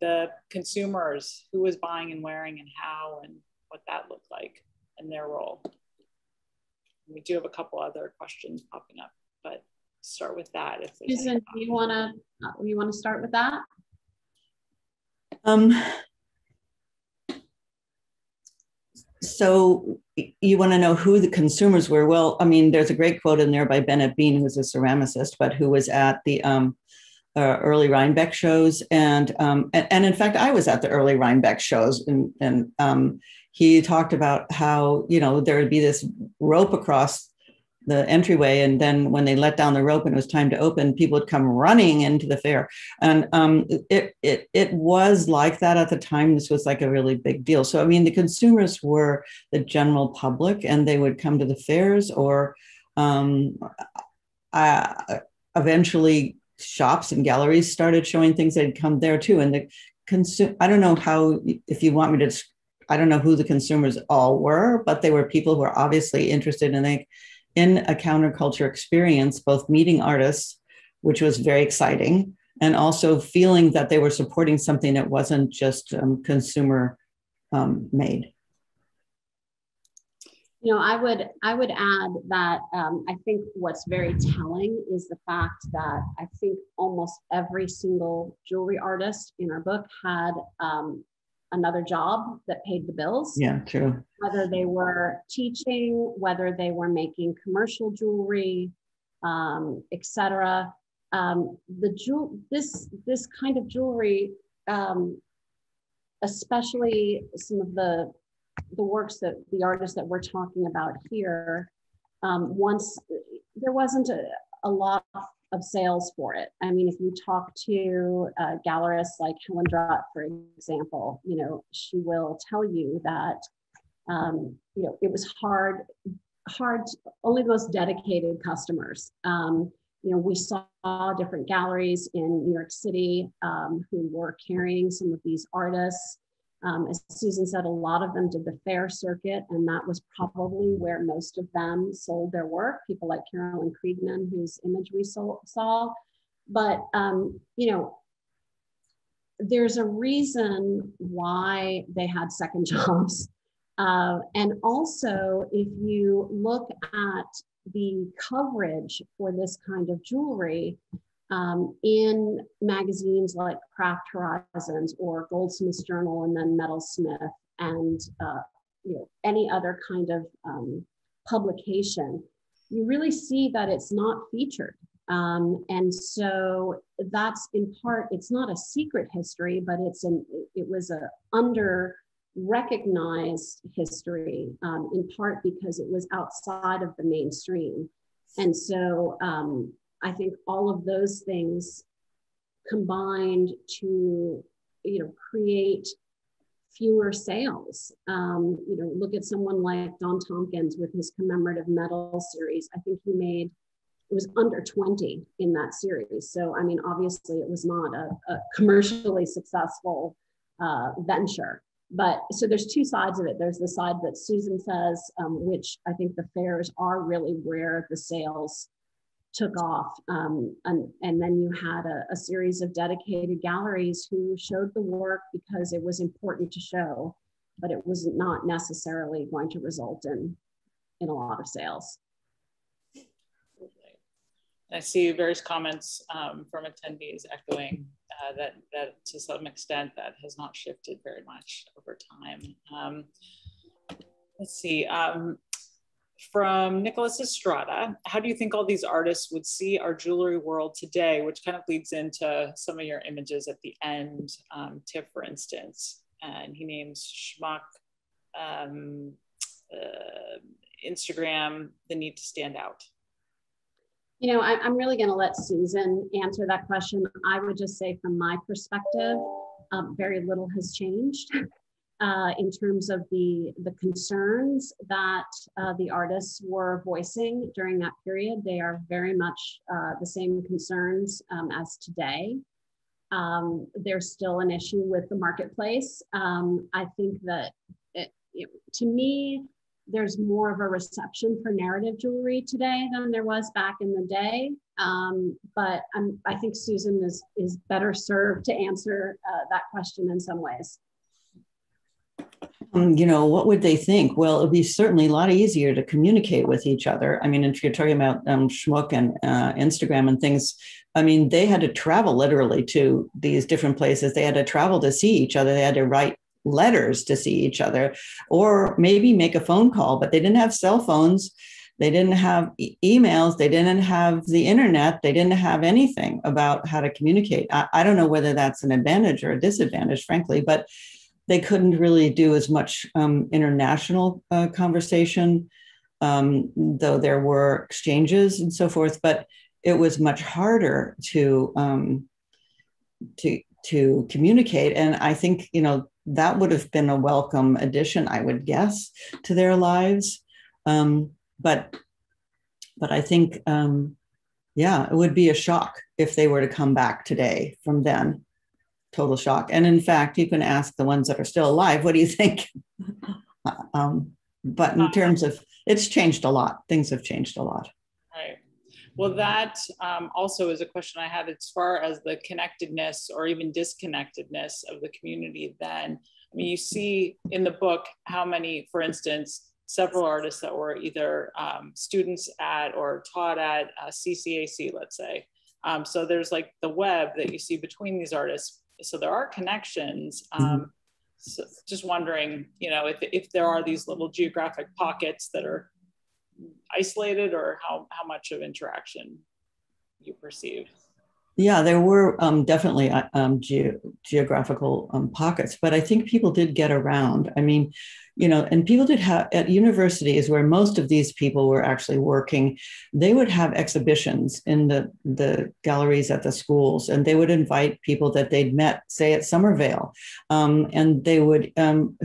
the consumers, who was buying and wearing and how, and what that looked like and their role. We do have a couple other questions popping up, but start with that. If there's Susan, do you want to start with that? So you want to know who the consumers were? Well, I mean, there's a great quote in there by Bennett Bean, who's a ceramicist, but who was at the early Rhinebeck shows, and in fact, I was at the early Rhinebeck shows, and he talked about how, you know, there would be this rope across the entryway, and then when they let down the rope and it was time to open, people would come running into the fair, and it was like that at the time. This was like a really big deal. So I mean, the consumers were the general public, and they would come to the fairs, or eventually shops and galleries started showing things. They'd come there too. And I don't know how, if you want me to, I don't know who the consumers all were, but they were people who were obviously interested in a counterculture experience, both meeting artists, which was very exciting, and also feeling that they were supporting something that wasn't just consumer made. You know, I would add that I think what's very telling is the fact that I think almost every single jewelry artist in our book had another job that paid the bills. Yeah, true. Whether they were teaching, whether they were making commercial jewelry, etc. This kind of jewelry, especially some of the works that the artists that we're talking about here, once there wasn't a lot of sales for it. I mean, if you talk to gallerists like Helen Drutt, for example, you know, she will tell you that, you know, it was hard, only the most dedicated customers. You know, we saw different galleries in New York City who were carrying some of these artists. As Susan said, a lot of them did the fair circuit, and that was probably where most of them sold their work. People like Carolyn Kriegman, whose image we saw. But, you know, there's a reason why they had second jobs. And also, if you look at the coverage for this kind of jewelry, in magazines like Craft Horizons or Goldsmith's Journal, and then Metalsmith, and you know, any other kind of publication, you really see that it's not featured. And so that's in part, it's not a secret history, but it was a under-recognized history, in part because it was outside of the mainstream. And so I think all of those things combined to, you know, create fewer sales. You know, look at someone like Don Tompkins with his commemorative medal series. I think it was under 20 in that series. So, I mean, obviously it was not a commercially successful venture. But so there's two sides of it. There's the side that Susan says, which I think the fairs are really where the sales took off. And then you had a series of dedicated galleries who showed the work because it was important to show, but it was not necessarily going to result in a lot of sales. I see various comments from attendees echoing that to some extent that has not shifted very much over time. Let's see, from Nicholas Estrada, how do you think all these artists would see our jewelry world today, which kind of leads into some of your images at the end, Tiff, for instance, and he names Schmuck, Instagram, the need to stand out. You know, I'm really going to let Susan answer that question. I would just say from my perspective, very little has changed in terms of the concerns that the artists were voicing during that period. They are very much the same concerns as today. There's still an issue with the marketplace. I think that to me, there's more of a reception for narrative jewelry today than there was back in the day. But I think Susan is better served to answer that question in some ways. You know, what would they think? Well, it'd be certainly a lot easier to communicate with each other. I mean, if you're talking about Schmuck and Instagram and things, I mean, they had to travel literally to these different places. They had to travel to see each other. They had to write letters to see each other, or maybe make a phone call, but they didn't have cell phones. They didn't have emails. They didn't have the internet. They didn't have anything about how to communicate. I don't know whether that's an advantage or a disadvantage, frankly, but they couldn't really do as much international conversation, though there were exchanges and so forth, but it was much harder to communicate. And I think, you know, that would have been a welcome addition, I would guess, to their lives. But I think, yeah, it would be a shock if they were to come back today from then. Total shock. And in fact, you can ask the ones that are still alive, what do you think? But in terms of, it's changed a lot. Things have changed a lot. Right. Well, that also is a question I had as far as the connectedness or even disconnectedness of the community then. I mean, you see in the book how many, for instance, several artists that were either students at or taught at CCAC, let's say. So there's like the web that you see between these artists. So there are connections. So just wondering, you know, if there are these little geographic pockets that are isolated, or how much of interaction you perceive. Yeah, there were definitely geographical pockets, but I think people did get around. I mean, you know, and people did have, at universities where most of these people were actually working, they would have exhibitions in the galleries at the schools, and they would invite people that they'd met, say at Somerville, and they would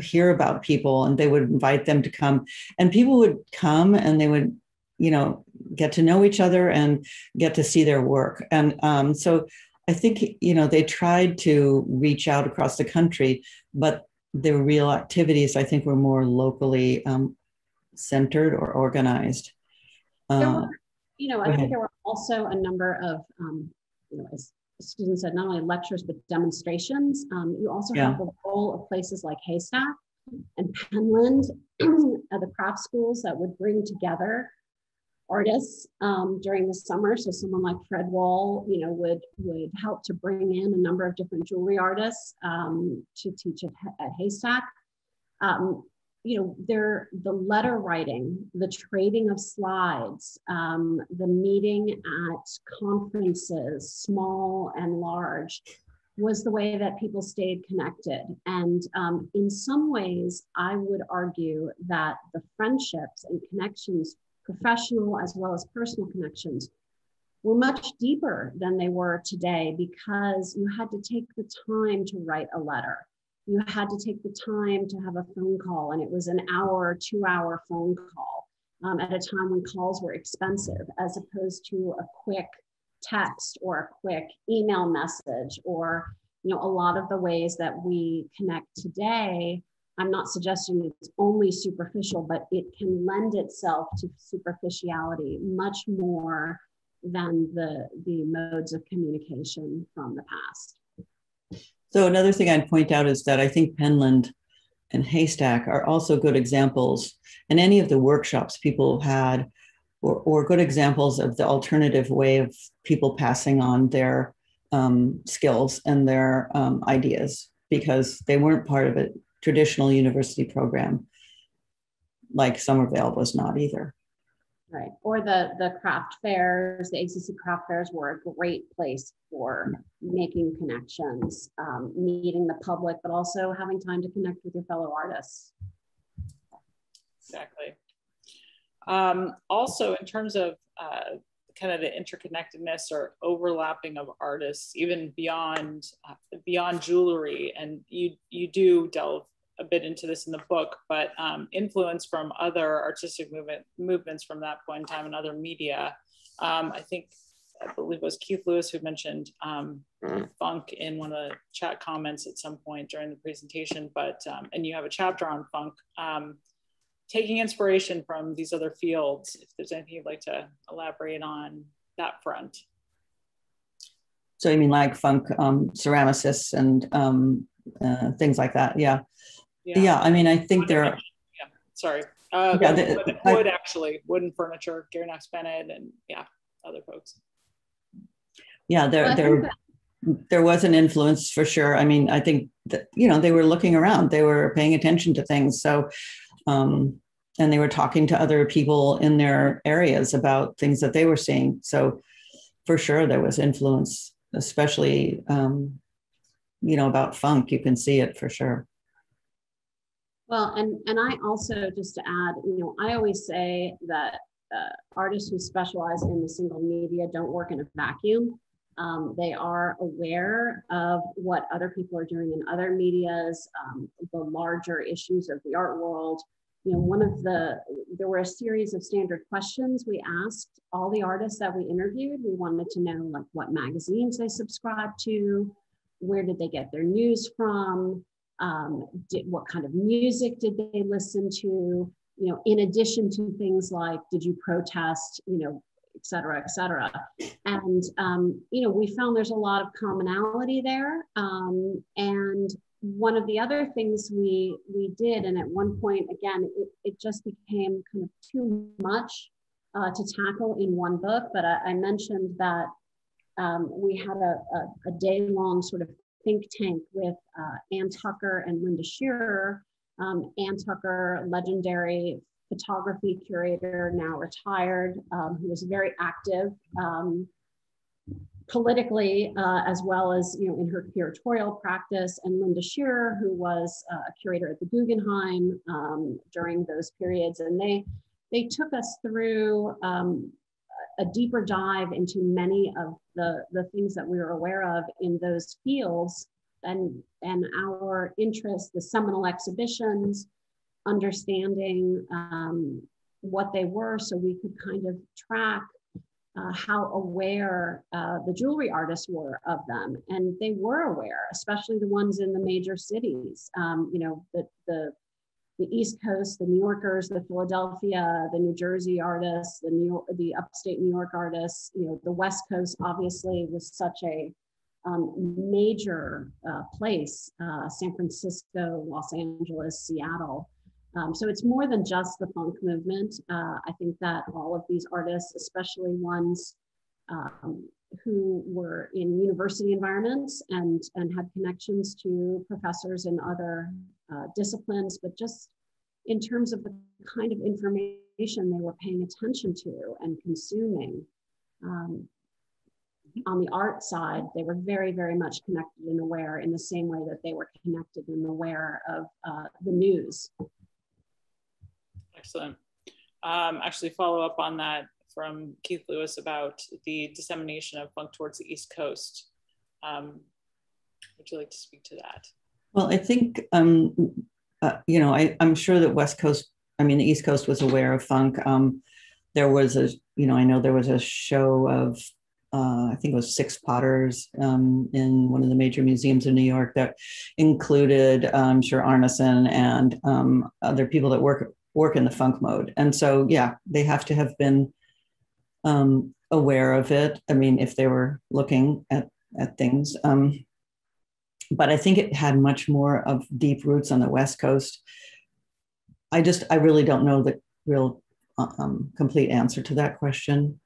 hear about people, and they would invite them to come, and people would come and they would, you know, get to know each other and get to see their work. And so I think, you know, they tried to reach out across the country, but the real activities, I think, were more locally centered or organized. You know, I think there were also a number of, you know, as students said, not only lectures, but demonstrations. You also have the role of places like Haystack and Penland, the craft schools that would bring together artists during the summer. So someone like Fred Wahl, you know, would help to bring in a number of different jewelry artists to teach at Haystack. You know, the letter writing, the trading of slides, the meeting at conferences, small and large, was the way that people stayed connected. And in some ways, I would argue that the friendships and connections, professional as well as personal connections, were much deeper than they were today, because you had to take the time to write a letter. You had to take the time to have a phone call, and it was an hour, 2-hour phone call at a time when calls were expensive, as opposed to a quick text or a quick email message or you know, a lot of the ways that we connect today, I'm not suggesting it's only superficial, but it can lend itself to superficiality much more than the modes of communication from the past. So another thing I'd point out is that I think Penland and Haystack are also good examples, and any of the workshops people had, or good examples of the alternative way of people passing on their skills and their ideas, because they weren't part of a traditional university program, like Somerville was not either. Right, or the craft fairs, the ACC craft fairs were a great place for making connections, meeting the public, but also having time to connect with your fellow artists. Exactly. Also, in terms of kind of the interconnectedness or overlapping of artists, even beyond jewelry, and you do delve a bit into this in the book, but influence from other artistic movements from that point in time and other media. I believe it was Keith Lewis who mentioned funk in one of the chat comments at some point during the presentation, but, and you have a chapter on funk, taking inspiration from these other fields. If there's anything you'd like to elaborate on that front. So you mean like funk ceramicists and things like that? Yeah. Yeah, I mean, I think there are. Yeah, sorry. Wood, actually, wooden furniture, Gary Knox Bennett, and yeah, other folks. Yeah, there was an influence for sure. I mean, I think that, you know, they were looking around, they were paying attention to things. So, and they were talking to other people in their areas about things that they were seeing. So for sure, there was influence, especially, you know, about funk. You can see it for sure. Well, and I also, just to add, you know, I always say that artists who specialize in the single media don't work in a vacuum. They are aware of what other people are doing in other medias, the larger issues of the art world. You know, there were a series of standard questions we asked all the artists that we interviewed. We wanted to know, like, what magazines they subscribed to, where did they get their news from, what kind of music did they listen to, you know, in addition to things like, did you protest, you know, et cetera, et cetera. And, you know, we found there's a lot of commonality there. And one of the other things we did, and at one point, again, it just became kind of too much to tackle in one book, but I mentioned that we had a day-long sort of think tank with Ann Tucker and Linda Shearer. Ann Tucker, legendary photography curator, now retired, who was very active politically, as well as, you know, in her curatorial practice, and Linda Shearer, who was a curator at the Guggenheim during those periods. And they took us through a deeper dive into many of the things that we were aware of in those fields, and our interest, the seminal exhibitions, understanding what they were, so we could kind of track how aware the jewelry artists were of them. And they were aware, especially the ones in the major cities. You know, the East Coast, the New Yorkers, the Philadelphia, the New Jersey artists, the upstate New York artists. You know, the West Coast obviously was such a major place, San Francisco, Los Angeles, Seattle. So it's more than just the funk movement. I think that all of these artists, especially ones who were in university environments and had connections to professors in other disciplines, but just in terms of the kind of information they were paying attention to and consuming. On the art side, they were very, very much connected and aware, in the same way that they were connected and aware of the news. Excellent. Actually, follow up on that from Keith Lewis about the dissemination of funk towards the East Coast. Would you like to speak to that? Well, I think, you know, I'm sure that the East Coast was aware of funk. There was you know, I know there was a show of I think it was 6 potters in one of the major museums in New York that included, I'm sure, Arneson and other people that work in the funk mode. And so, yeah, they have to have been aware of it. I mean, if they were looking at things. But I think it had much more of deep roots on the West Coast. I really don't know the real complete answer to that question.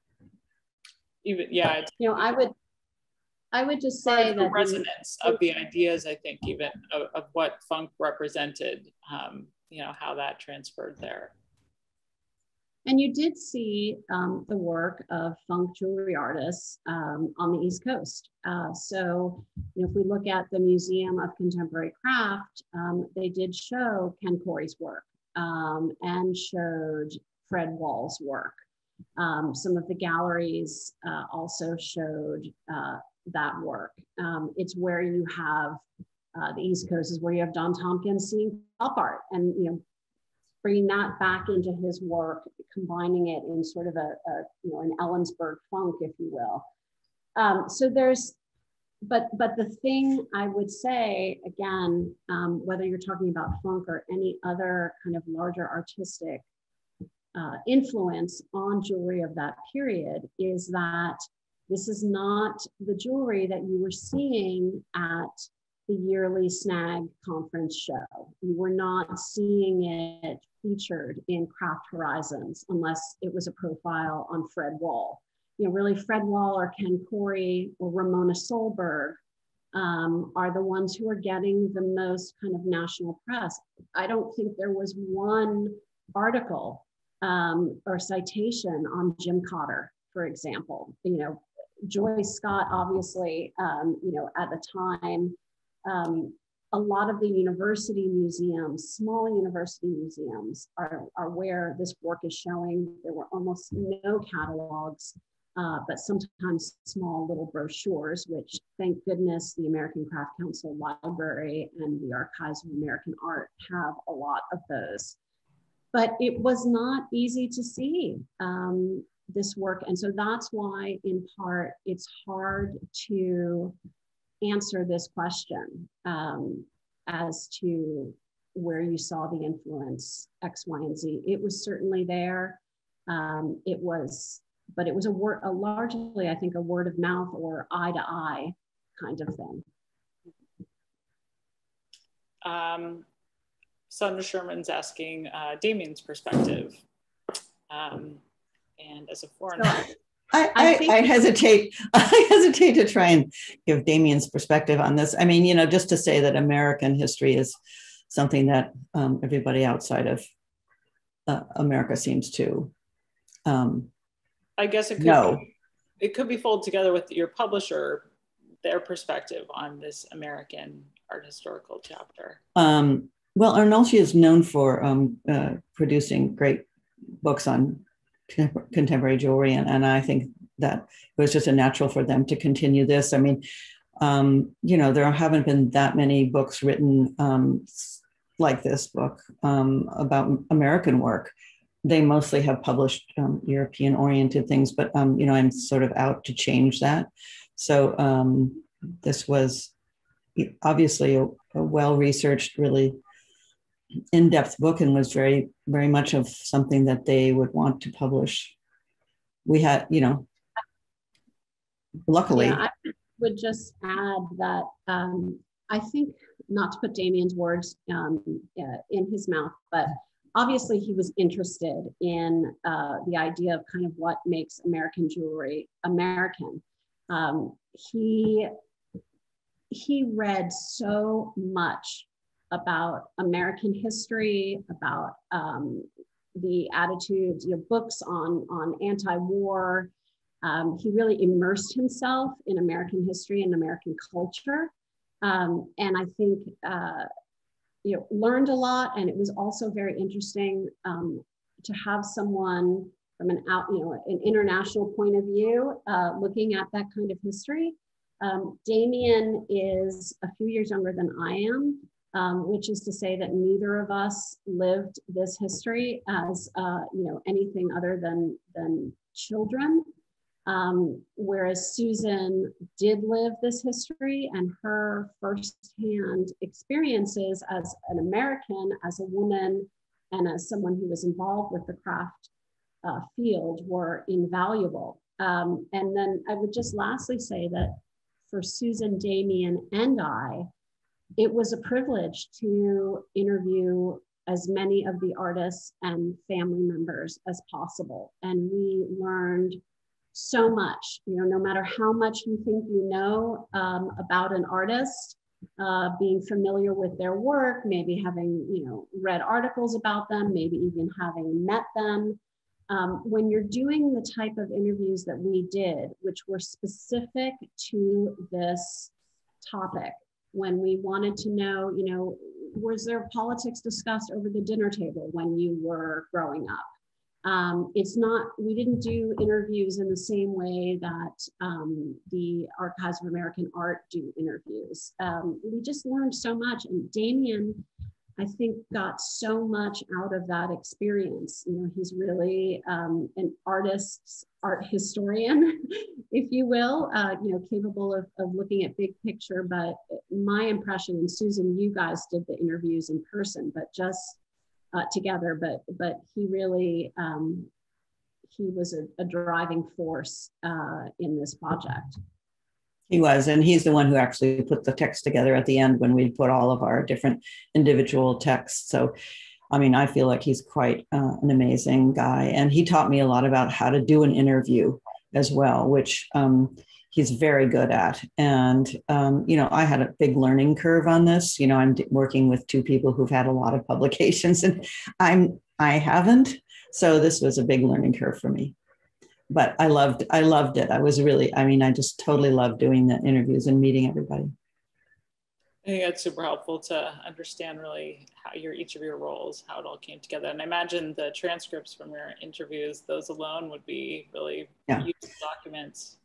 Even, yeah, it's, you know, I would just say that the resonance of the ideas, I think, even of what funk represented, you know, how that transferred there. And you did see the work of funk jewelry artists on the East Coast. So, you know, if we look at the Museum of Contemporary Craft, they did show Ken Corey's work and showed Fred Wahl's work. Some of the galleries also showed that work. It's where you have the East Coast is where you have Don Tompkins seeing pop art, and you know, bringing that back into his work, combining it in sort of a you know, an Ellensburg funk, if you will. So there's, but the thing I would say again, whether you're talking about funk or any other kind of larger artistic influence on jewelry of that period, is that this is not the jewelry that you were seeing at the yearly SNAG conference show. You were not seeing it featured in Craft Horizons unless it was a profile on Fred Wahl. You know, really Fred Wahl or Ken Corey or Ramona Solberg are the ones who are getting the most kind of national press. I don't think there was one article or citation on Jim Cotter, for example. You know, Joyce Scott, obviously, you know, at the time, a lot of the university museums, small university museums are where this work is showing. There were almost no catalogs, but sometimes small little brochures, which thank goodness the American Craft Council Library and the Archives of American Art have a lot of those. But it was not easy to see this work. And so that's why, in part, it's hard to answer this question as to where you saw the influence X, Y, and Z. It was certainly there. It was a largely, I think, a word of mouth or eye to eye kind of thing. Sandra Sherman's asking Damien's perspective, and as a foreigner. I hesitate to try and give Damien's perspective on this. I mean, you know, just to say that American history is something that everybody outside of America seems to I guess it could know. It could be folded together with your publisher, their perspective on this American art historical chapter. Well, Arnolfi is known for producing great books on contemporary jewelry, and I think that it was just a natural for them to continue this. I mean, you know, there haven't been that many books written like this book about American work. They mostly have published European-oriented things, but you know, I'm sort of out to change that. So this was obviously a well-researched, really in-depth book, and was very, very much of something that they would want to publish. We had, you know, luckily. Yeah, I would just add that I think, not to put Damien's words in his mouth, but obviously he was interested in the idea of kind of what makes American jewelry American. He read so much about American history, about the attitudes, you know, books on anti-war. He really immersed himself in American history and American culture. And I think, you know, learned a lot. And it was also very interesting to have someone from an international point of view, looking at that kind of history. Damien is a few years younger than I am, which is to say that neither of us lived this history as you know, anything other than children. Whereas Susan did live this history, and her firsthand experiences as an American, as a woman, and as someone who was involved with the craft field were invaluable. And then I would just lastly say that for Susan, Damien, and I, it was a privilege to interview as many of the artists and family members as possible. And we learned so much, you know, no matter how much you think you know about an artist, being familiar with their work, maybe having, you know, read articles about them, maybe even having met them. When you're doing the type of interviews that we did, which were specific to this topic, when we wanted to know, you know, was there politics discussed over the dinner table when you were growing up? It's not, we didn't do interviews in the same way that the Archives of American Art do interviews. We just learned so much, and Damien, I think, got so much out of that experience. You know, he's really an artist's art historian, if you will, you know, capable of looking at big picture. But my impression, and Susan, you guys did the interviews in person, but just together, but he really, he was a driving force in this project. He was, and he's the one who actually put the text together at the end when we put all of our different individual texts. So, I mean, I feel like he's quite an amazing guy. And he taught me a lot about how to do an interview as well, which he's very good at. And, you know, I had a big learning curve on this. You know, I'm working with two people who've had a lot of publications, and I haven't. So this was a big learning curve for me. But I loved it. I was really, I mean, I just totally loved doing the interviews and meeting everybody. I think that's super helpful to understand really how each of your roles, how it all came together. And I imagine the transcripts from your interviews, those alone would be really useful documents.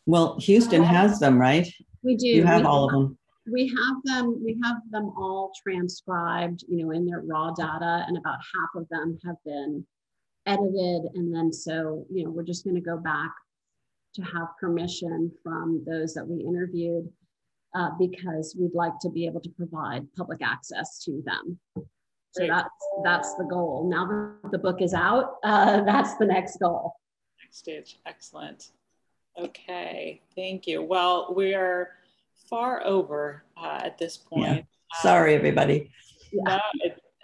Well, Houston has them, right? We do. You have all of them. We have them all transcribed, you know, in their raw data, and about half of them have been edited. And then, so, you know, we're just going to go back to have permission from those that we interviewed, because we'd like to be able to provide public access to them. So that's the goal. Now that the book is out, that's the next goal. Next stage. Excellent. Okay, thank you. Well, we are far over at this point. Yeah. Sorry, everybody. No,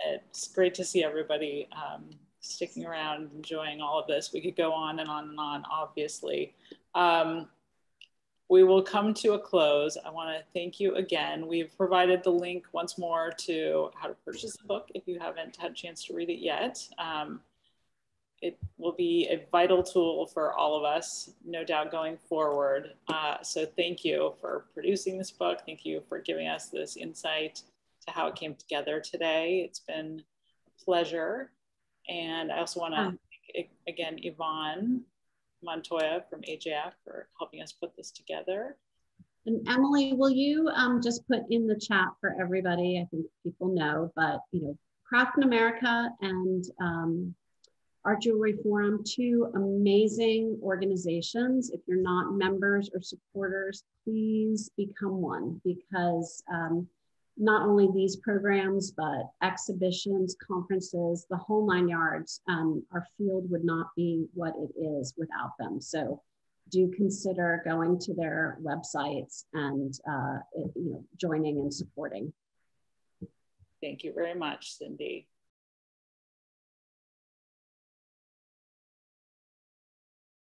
it's great to see everybody sticking around, enjoying all of this. We could go on and on and on, obviously. We will come to a close. I want to thank you again. We've provided the link once more to how to purchase the book if you haven't had a chance to read it yet. It will be a vital tool for all of us, no doubt, going forward. So thank you for producing this book. Thank you for giving us this insight to how it came together today. It's been a pleasure. And I also want to thank, again, Yvonne Montoya from AJF for helping us put this together. And Emily, will you just put in the chat for everybody? I think people know, but, you know, Craft in America and Art Jewelry Forum, two amazing organizations. If you're not members or supporters, please become one, because not only these programs, but exhibitions, conferences, the whole 9 yards, our field would not be what it is without them. So do consider going to their websites and you know, joining and supporting. Thank you very much, Cindi.